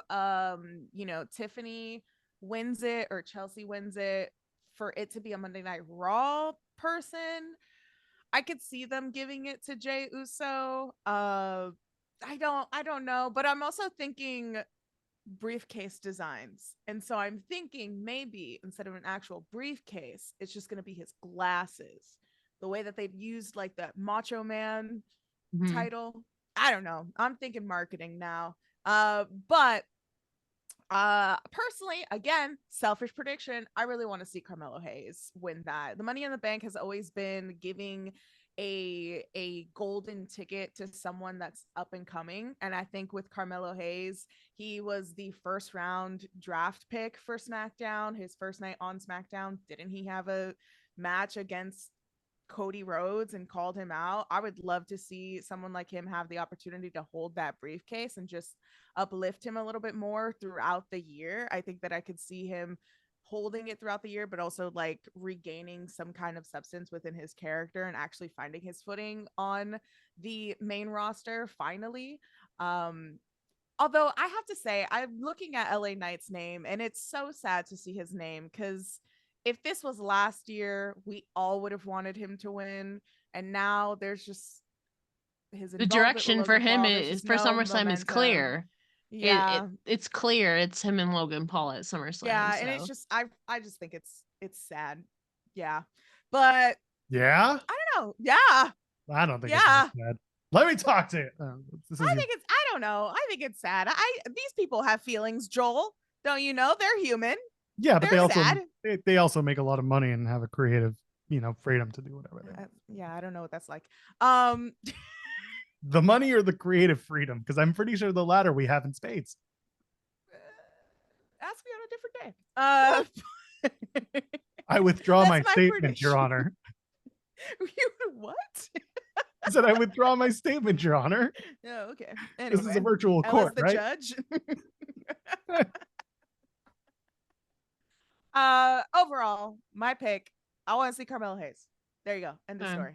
Tiffany wins it or Chelsea wins it, for it to be a Monday Night Raw person, I could see them giving it to Jey Uso. I don't know, but I'm also thinking briefcase designs, and so I'm thinking maybe instead of an actual briefcase, it's just going to be his glasses, the way that they've used like the Macho Man title. I don't know, I'm thinking marketing now. But personally, again, selfish prediction, I really want to see Carmelo Hayes win that. The Money in the Bank has always been giving a golden ticket to someone that's up and coming, and I think with Carmelo Hayes, he was the first round draft pick for SmackDown. His first night on SmackDown, didn't he have a match against Cody Rhodes and called him out? I would love to see someone like him have the opportunity to hold that briefcase and just uplift him a little bit more throughout the year. I think that I could see him holding it throughout the year, but also like regaining some kind of substance within his character and actually finding his footing on the main roster finally. Although I have to say, I'm looking at LA Knight's name and it's so sad to see his name, because if this was last year, we all would have wanted him to win, and now there's just the direction for him is for SummerSlam is clear. Yeah, it's clear. It's him and Logan Paul at SummerSlam. Yeah, and it's just I just think it's sad. Yeah, but yeah, I don't know. Yeah, I don't think it's sad. Let me talk to it. I don't know. I think it's sad. These people have feelings, Joel. Don't you know? They're human. Yeah, but they also make a lot of money and have a creative, freedom to do whatever they want. Yeah, I don't know what that's like. The money or the creative freedom? Because I'm pretty sure the latter we have in spades. Ask me on a different day. I withdraw my statement, prediction. Your Honor. What? I said I withdraw my statement, Your Honor. Oh, okay. Anyway, this is a virtual court, the right? Judge. Overall, my pick, I want to see Carmelo Hayes. There you go. End of story.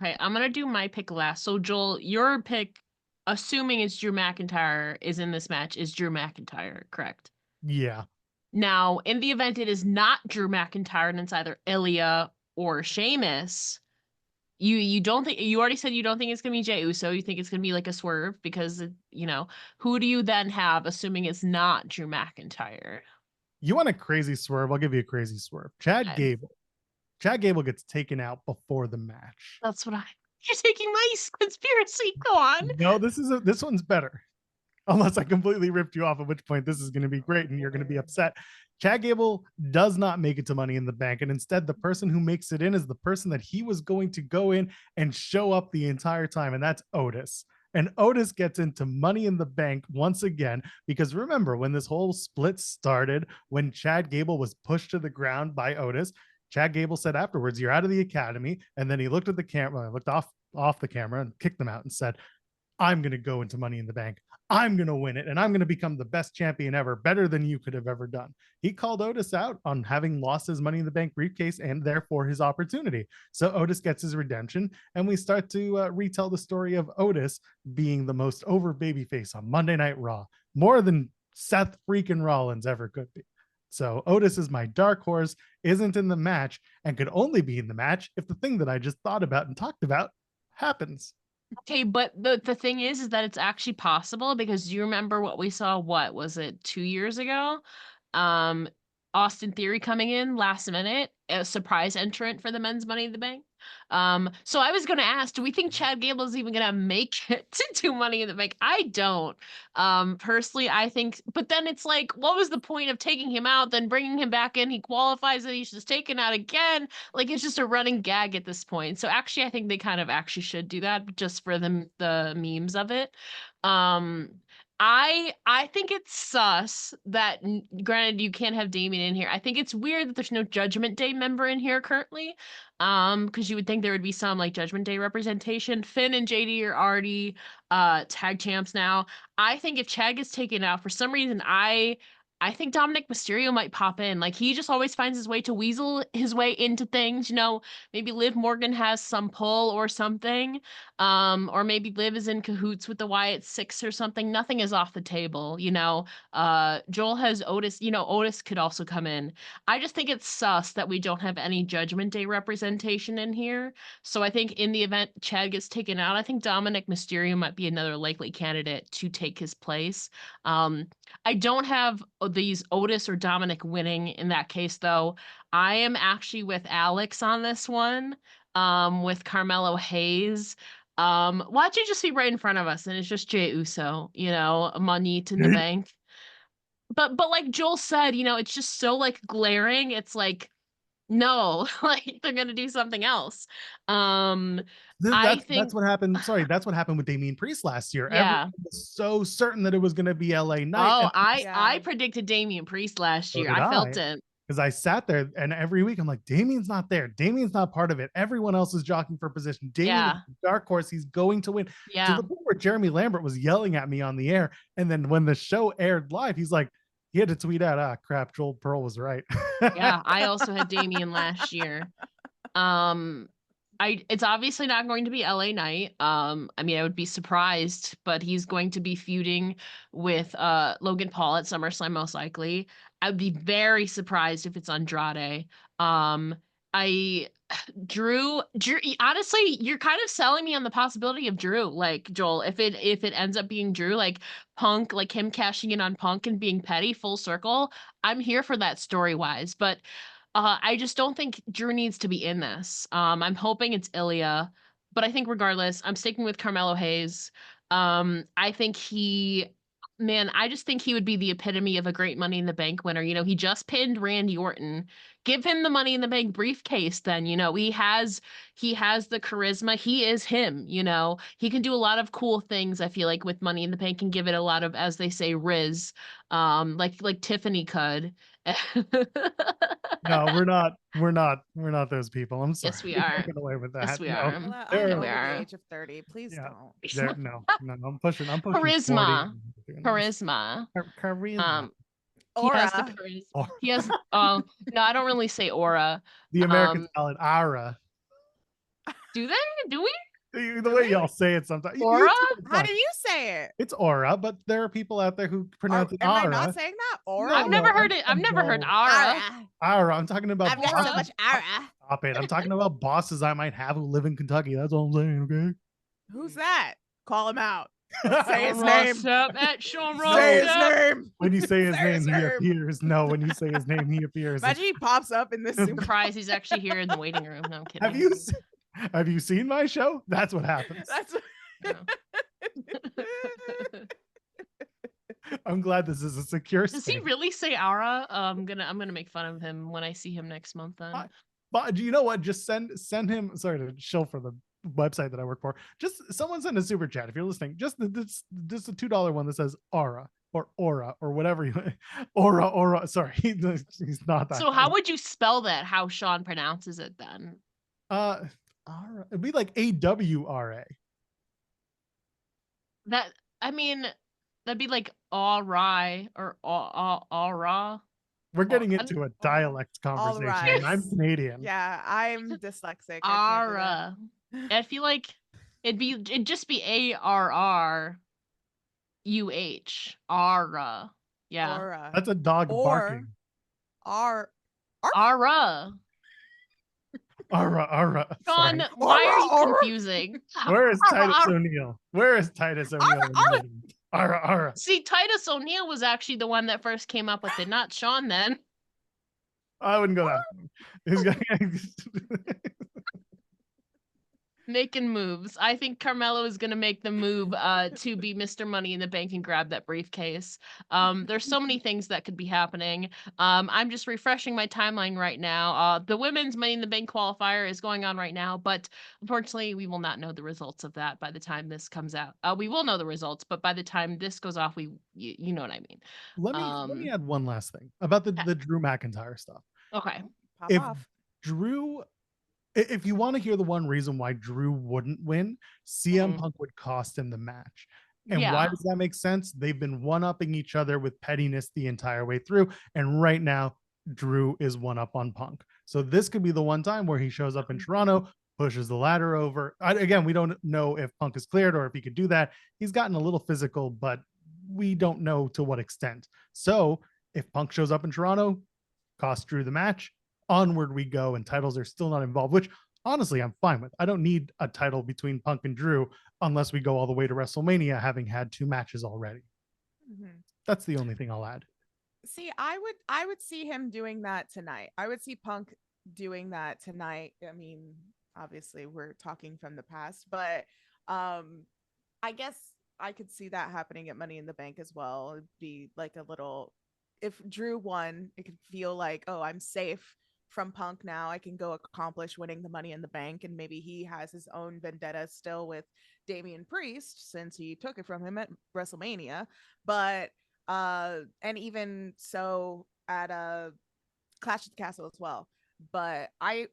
Okay, I'm gonna do my pick last. So Joel, your pick assuming it's Drew McIntyre is in this match, is Drew McIntyre, correct? Yeah. Now, in the event it is not Drew McIntyre and it's either Ilya or Sheamus, you don't think, you already said you don't think it's gonna be Jey Uso. You think it's gonna be like a swerve because who do you then have, assuming it's not Drew McIntyre? You want a crazy swerve? I'll give you a crazy swerve. Chad Gable. Chad Gable gets taken out before the match. That's what you're taking my conspiracy. Go on. No, this one's better. Unless I completely ripped you off, at which point this is going to be great and you're going to be upset. Chad Gable does not make it to Money in the Bank, and instead the person who makes it in is the person that he was going to go in and show up the entire time, and that's Otis. And Otis gets into Money in the Bank once again, because remember when this whole split started, when Chad Gable was pushed to the ground by Otis, Chad Gable said afterwards, "You're out of the academy." And then he looked at the camera, looked off the camera and kicked them out and said, "I'm going to go into Money in the Bank. I'm going to win it, and I'm going to become the best champion ever, better than you could have ever done." He called Otis out on having lost his Money in the Bank briefcase and therefore his opportunity. So Otis gets his redemption, and we start to retell the story of Otis being the most over babyface on Monday Night Raw, more than Seth freaking Rollins ever could be. So Otis is my dark horse, isn't in the match, and could only be in the match if the thing that I just thought about and talked about happens. Okay, but the thing is that it's actually possible, because you remember what we saw, what was it, 2 years ago? Um, Austin Theory coming in last minute, a surprise entrant for the men's Money in the Bank. So I was gonna ask, do we think Chad Gable is even gonna make it to do Money in the Bank? I don't. Personally, I think, but then it's like, what was the point of taking him out, then bringing him back in? He qualifies and he's just taken out again. Like, it's just a running gag at this point. So actually, I think they kind of actually should do that just for the memes of it. Um, I think it's sus that, granted, you can't have Damien in here. I think it's weird that there's no Judgment Day member in here currently. Because you would think there would be some like Judgment Day representation. Finn and JD are already tag champs now. I think if Chad gets taken out for some reason, I think Dominic Mysterio might pop in. Like, he just always finds his way to weasel his way into things. Maybe Liv Morgan has some pull or something. Or maybe Liv is in cahoots with the Wyatt Six or something. Nothing is off the table. Joel has Otis. Otis could also come in. I just think it's sus that we don't have any Judgment Day representation in here. So I think in the event Chad gets taken out, I think Dominic Mysterio might be another likely candidate to take his place. I don't have these Otis or Dominic winning in that case, though. I am actually with Alex on this one, with Carmelo Hayes. Watch it just be right in front of us, and it's just Jey Uso, Money in the Bank. But like Joel said, it's just so like glaring. It's like, no, like they're gonna do something else. I think That's what happened. Sorry, that's what happened with Damian Priest last year. yeah. Everyone was so certain that it was going to be LA Knight. Oh, And I predicted Damian Priest last so year. did I felt it. because I sat there and every week I'm like, Damien's not there. Damien's not part of it. Everyone else is jockeying for position. Damien Yeah. is the dark horse. He's going to win. To Yeah. the point where Jeremy Lambert was yelling at me on the air. And then when the show aired live, he's like, he had to tweet out, crap, Joel Pearl was right. Yeah, I also had Damien last year. It's obviously not going to be LA Knight. I mean, I would be surprised, but he's going to be feuding with Logan Paul at SummerSlam most likely. I would be very surprised if it's Andrade. I Drew, honestly, you're kind of selling me on the possibility of Drew, like Joel. If it ends up being Drew, like Punk, like him cashing in on Punk and being petty, full circle, I'm here for that story-wise. But I just don't think Drew needs to be in this. I'm hoping it's Ilya, but I think regardless, I'm sticking with Carmelo Hayes. I think I just think he would be the epitome of a great Money in the Bank winner. He just pinned Randy Orton. Give him the Money in the Bank briefcase then. He has the charisma. He is him. He can do a lot of cool things, I feel like, with Money in the Bank, and give it a lot of, as they say, riz. Like Tiffany could. No, we're not those people. I'm sorry. Yes, we are. Get away with that. Yes, we No. are. I'm over we the are. age of 30. Please Yeah. don't. No, I'm pushing Charisma. 40. Charisma. Charisma. He has the Aura. charisma. He has no, I don't really say aura. The Americans call it aura. Do they? Do we? The way Really? y'all say it sometimes. Aura? How do you say it? It's aura, but there are people out there who pronounce it Am I aura. not saying that? Aura? I've never heard it. I've never heard aura. Aura. Aura. I'm talking about I've got so bosses. much aura. Stop it. I'm talking about bosses I might have who live in Kentucky. That's all I'm saying, okay? Who's that? Call him out. Say his Sean name. Ross Sapp at Sean Ross Say his Sapp. name. When you say his Say his name, he name. appears. No, when you say his name, he appears. Imagine he pops up in this Zoom. Surprise, he's actually here in the waiting room. No, I'm kidding. Have you seen my show? That's what happens. That's No. I'm glad this is a secure Does space. he really say aura? I'm gonna make fun of him when I see him next month then. But do you know what? Just send him. Sorry to shill for the website that I work for. Just someone send a super chat if you're listening. Just this a $2 one that says aura or aura or whatever you aura. Sorry, he's not that. So how would you spell that? How Sean pronounces it then? Aura. It'd be like AWRA. That I mean, that'd be like alright or aura. We're getting into a dialect conversation, right. and I'm Canadian. Yeah, I'm dyslexic. Aura. I feel like it'd just be ARRUH. Aura. Yeah. Aura. That's a dog Or- barking. Aura. Aura. Sean, Sorry. why are you Aura. confusing? Where is Titus Aura. O'Neil? Where is Titus O'Neil? Aura. See, Titus O'Neil was actually the one that first came up with it, not Sean then. I wouldn't go that far. He's got- Making moves. I think Carmelo is going to make the move to be Mr. Money in the Bank and grab that briefcase. There's so many things that could be happening. I'm just refreshing my timeline right now. The women's Money in the Bank qualifier is going on right now, but unfortunately, we will not know the results of that by the time this comes out. We will know the results, but by the time this goes off, you know what I mean. Let me add one last thing about the Drew McIntyre stuff. Okay. Pop If off. Drew, if you want to hear the one reason why Drew wouldn't win, CM Mhm. Punk would cost him the match. And Yeah. why does that make sense? They've been one-upping each other with pettiness the entire way through. And right now, Drew is one up on Punk. So this could be the one time where he shows up in Toronto, pushes the ladder over. Again, we don't know if Punk is cleared or if he could do that. He's gotten a little physical, but we don't know to what extent. So if Punk shows up in Toronto, cost Drew the match, onward we go, and titles are still not involved, which honestly I'm fine with. I don't need a title between Punk and Drew unless we go all the way to WrestleMania, having had 2 matches already. Mhm. That's the only thing I'll add. See, I would see him doing that tonight. I would see Punk doing that tonight. I mean, obviously we're talking from the past, but I guess I could see that happening at Money in the Bank as well. It'd be like a little, if Drew won, it could feel like, oh, I'm safe from Punk now. I can go accomplish winning the Money in the Bank, and maybe he has his own vendetta still with Damian Priest since he took it from him at WrestleMania. But and even so at Clash at the Castle as well. But I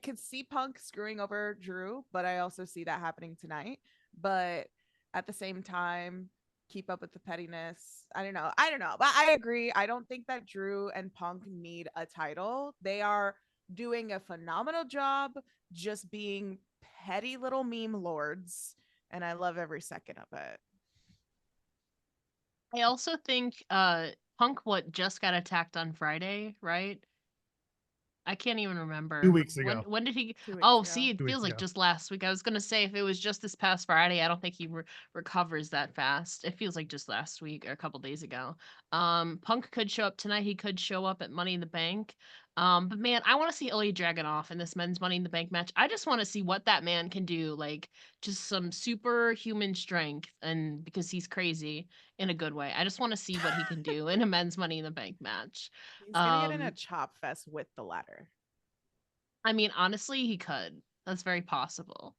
could see Punk screwing over Drew, but I also see that happening tonight. But at the same time, keep up with the pettiness. I don't know. But I agree. I don't think that Drew and Punk need a title. They are doing a phenomenal job just being petty little meme lords. And I love every second of it. I also think Punk just got attacked on Friday, right? I can't even remember. 2 weeks ago. When did he? 2 weeks Oh, ago. see, it 2 weeks feels like ago. just last week. I was gonna say if it was just this past Friday, I don't think he recovers that fast. It feels like just last week or a couple days ago. Punk could show up tonight. He could show up at Money in the Bank. But man, I want to see Ilya Dragunov in this men's Money in the Bank match. I just want to see what that man can do. Like just some superhuman strength, and because he's crazy in a good way. I just want to see what he can do in a men's Money in the Bank match. He's gonna get in a chop fest with the ladder. I mean, honestly, he could. That's very possible.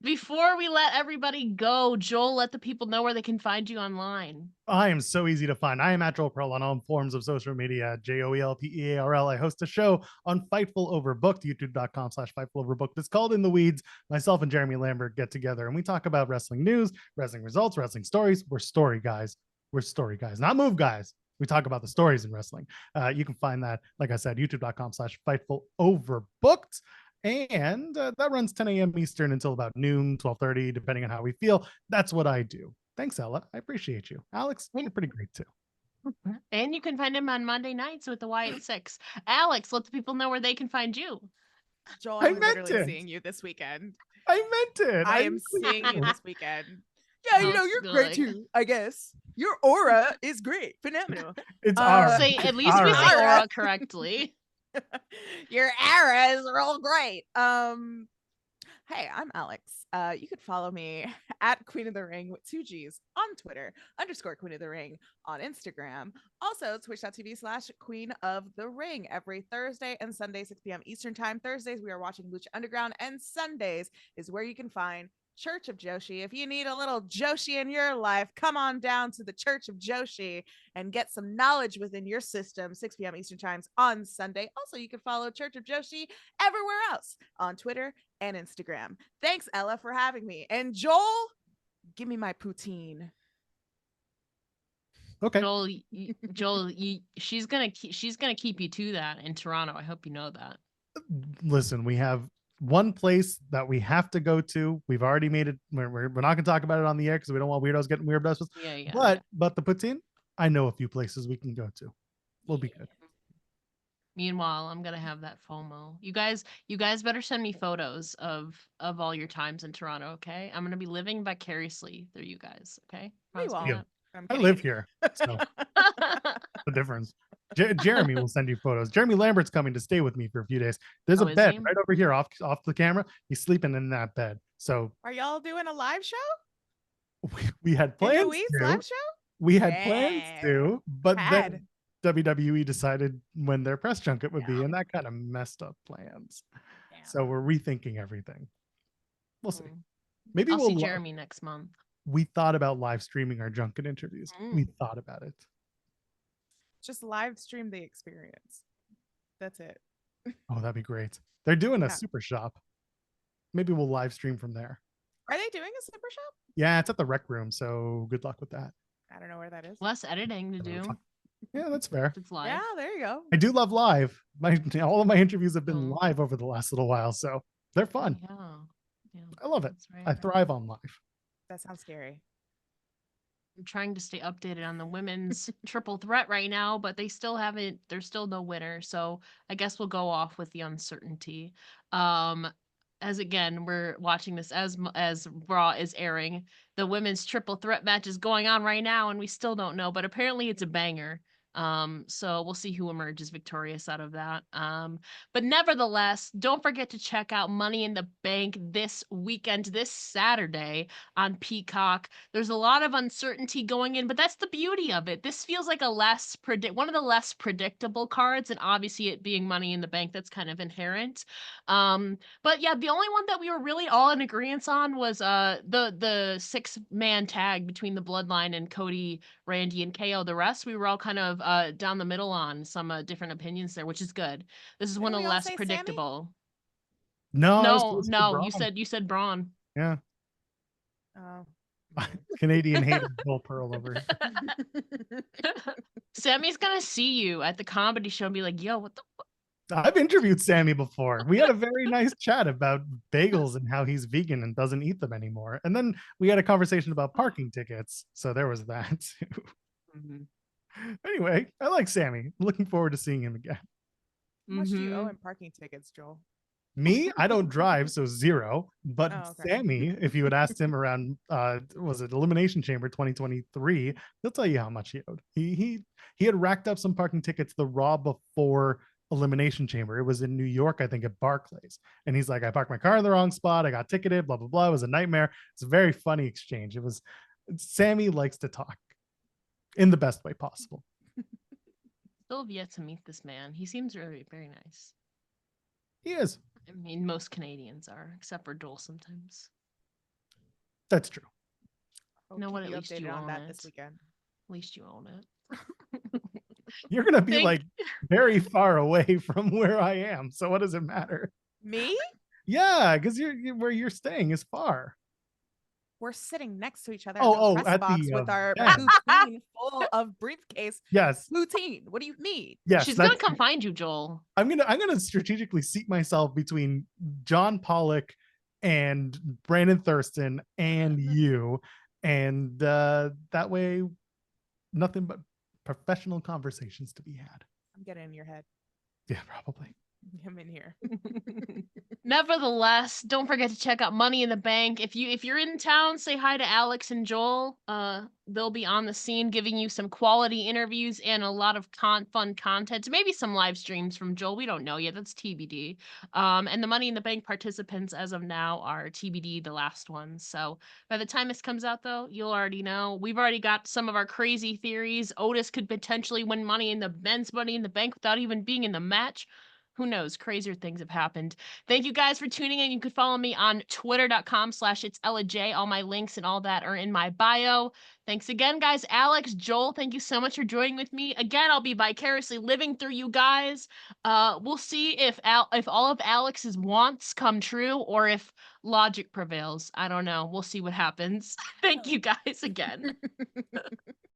Before we let everybody go, Joel, let the people know where they can find you online. I am so easy to find. I am at Joel Pearl on all forms of social media. JOELPEARL. I host a show on Fightful Overbooked, youtube.com/FightfulOverbooked. It's called In the Weeds. Myself and Jeremy Lambert get together and we talk about wrestling news, wrestling results, wrestling stories. We're story guys. We're story guys, not move guys. We talk about the stories in wrestling. You can find that, like I said, youtube.com/FightfulOverbooked. And that runs 10 a.m. Eastern until about noon, 12:30, depending on how we feel. That's what I do. Thanks, Ella. I appreciate you. Alex, you're pretty great too. And you can find him on Monday nights with the Y at 6. Alex, let the people know where they can find you. Joel, I I'm meant literally it. seeing you this weekend. I meant it. I am seeing you this weekend. Yeah, you know, Alex you're be great like- too, I guess. Your aura is great. Phenomenal. It's Say it's at least we say Ara. aura correctly. Your aura is real great. Hey, I'm Alex. You could follow me at Queen of the Ring with 2 G's on Twitter, _Queen of the Ring on Instagram. Also, twitch.tv/Queen of the Ring every Thursday and Sunday, 6 p.m. Eastern Time. Thursdays, we are watching Lucha Underground, and Sundays is where you can find Church of Joshi. If you need a little Joshi in your life, come on down to the Church of Joshi and get some knowledge within your system. 6 p.m. Eastern Times on Sunday. Also, you can follow Church of Joshi everywhere else on Twitter and Instagram. Thanks, Ella, for having me. And Joel, give me my poutine. Okay. Joel, she's gonna keep you to that in Toronto. I hope you know that. Listen, we have one place that we have to go to. We've already made it. We're not going to talk about it on the air because we don't want weirdos getting weird breakfast. Yeah. But the poutine, I know a few places we can go to. We'll be good. Meanwhile, I'm gonna have that FOMO. You guys better send me photos of all your times in Toronto, okay? I'm gonna be living vicariously through you guys, okay? We Promise won't. me Yeah. I'm I kidding. live here, so that. the difference. Jeremy will send you photos. Jeremy Lambert's coming to stay with me for a few days. There's Oh, a is bed he? right over here off the camera. He's sleeping in that bed. So Are y'all doing a live show? we had In plans Louise to. live show? We had plans Yeah. to, but Had. then WWE decided when their press junket would be, Yeah. and that kind of messed up plans. Damn. So we're rethinking everything. We'll see. Mm. Maybe I'll we'll. see Jeremy next month. We thought about live streaming our junket interviews. We thought about it. Just live stream the experience. That's it. Oh, that'd be great. They're doing a Yeah. super shop. Maybe we'll live stream from there. Are they doing a super shop? Yeah, it's at the rec room. So good luck with that. I don't know where that is. Less editing to do. Yeah, that's fair. It's live. Yeah, there you go. I do love live. All of my interviews have been Oh. live over the last little while, so they're fun. Yeah. I love it. That's right. I thrive on live. That sounds scary. I'm trying to stay updated on the women's triple threat right now, but there's still no winner. So I guess we'll go off with the uncertainty. As again, we're watching this as Raw is airing. The women's triple threat match is going on right now, and we still don't know, but apparently it's a banger. So we'll see who emerges victorious out of that. But nevertheless, don't forget to check out Money in the Bank this weekend, this Saturday on Peacock. There's a lot of uncertainty going in, but that's the beauty of it. This feels like one of the less predictable cards, and obviously it being Money in the Bank, that's kind of inherent. But yeah, the only one that we were really all in agreement on was the 6-man tag between the Bloodline and Cody, Randy, and KO. The rest we were all kind of down the middle on some different opinions there, which is good. This is one Didn't of we the all less say Sammy? predictable. No, I was No, close to no, Braun. you said Braun. Yeah. Oh. Canadian hater Bull Pearl over here. Sammy's gonna see you at the comedy show and be like, "Yo, what the?" I've interviewed Sammy before. We had a very nice chat about bagels and how he's vegan and doesn't eat them anymore. And then we had a conversation about parking tickets. So there was that too. Anyway, I like Sammy. I'm looking forward to seeing him again. How much do you owe Mhm. in parking tickets, Joel? Me, I don't drive, so 0. But Oh, okay. Sammy, if you had asked him around, was it Elimination Chamber 2023, he'll tell you how much he owed. He had racked up some parking tickets the Raw before Elimination Chamber. It was in New York, I think, at Barclays. And he's like, I parked my car in the wrong spot. I got ticketed, blah, blah, blah. It was a nightmare. It's a very funny exchange. Sammy likes to talk in the best way possible. Still have yet to meet this man. He seems very, very nice. He is. I mean, most Canadians are, except for Joel sometimes. That's true. I'll know keep what, at you least updated you on own that it. this weekend. At least you own it. You're going to be Thank- like very far away from where I am. So what does it matter? Me? Yeah, because you're where you're staying is far. we're sitting next to each other in the Oh, press at box the with our event. poutine full of briefcase Yes, poutine. What do you mean? yes, She's gonna that's. come find you, Joel. I'm gonna strategically seat myself between John Pollock and Brandon Thurston and you, and that way, nothing but professional conversations to be had. I'm getting in your head. Yeah, probably. I'm in here. Nevertheless, don't forget to check out Money in the Bank. If you're in town, say hi to Alex and Joel. They'll be on the scene giving you some quality interviews and a lot of fun content. Maybe some live streams from Joel. We don't know yet. That's TBD. And the Money in the Bank participants as of now are TBD, the last ones. So by the time this comes out, though, you'll already know. We've already got some of our crazy theories. Otis could potentially win men's Money in the Bank without even being in the match. Who knows? Crazier things have happened. Thank you guys for tuning in. You can follow me on twitter.com/itsellaj. All my links and all that are in my bio. Thanks again, guys. Alex, Joel, thank you so much for joining with me. Again, I'll be vicariously living through you guys. We'll see if all of Alex's wants come true or if logic prevails. I don't know. We'll see what happens. Thank you guys again.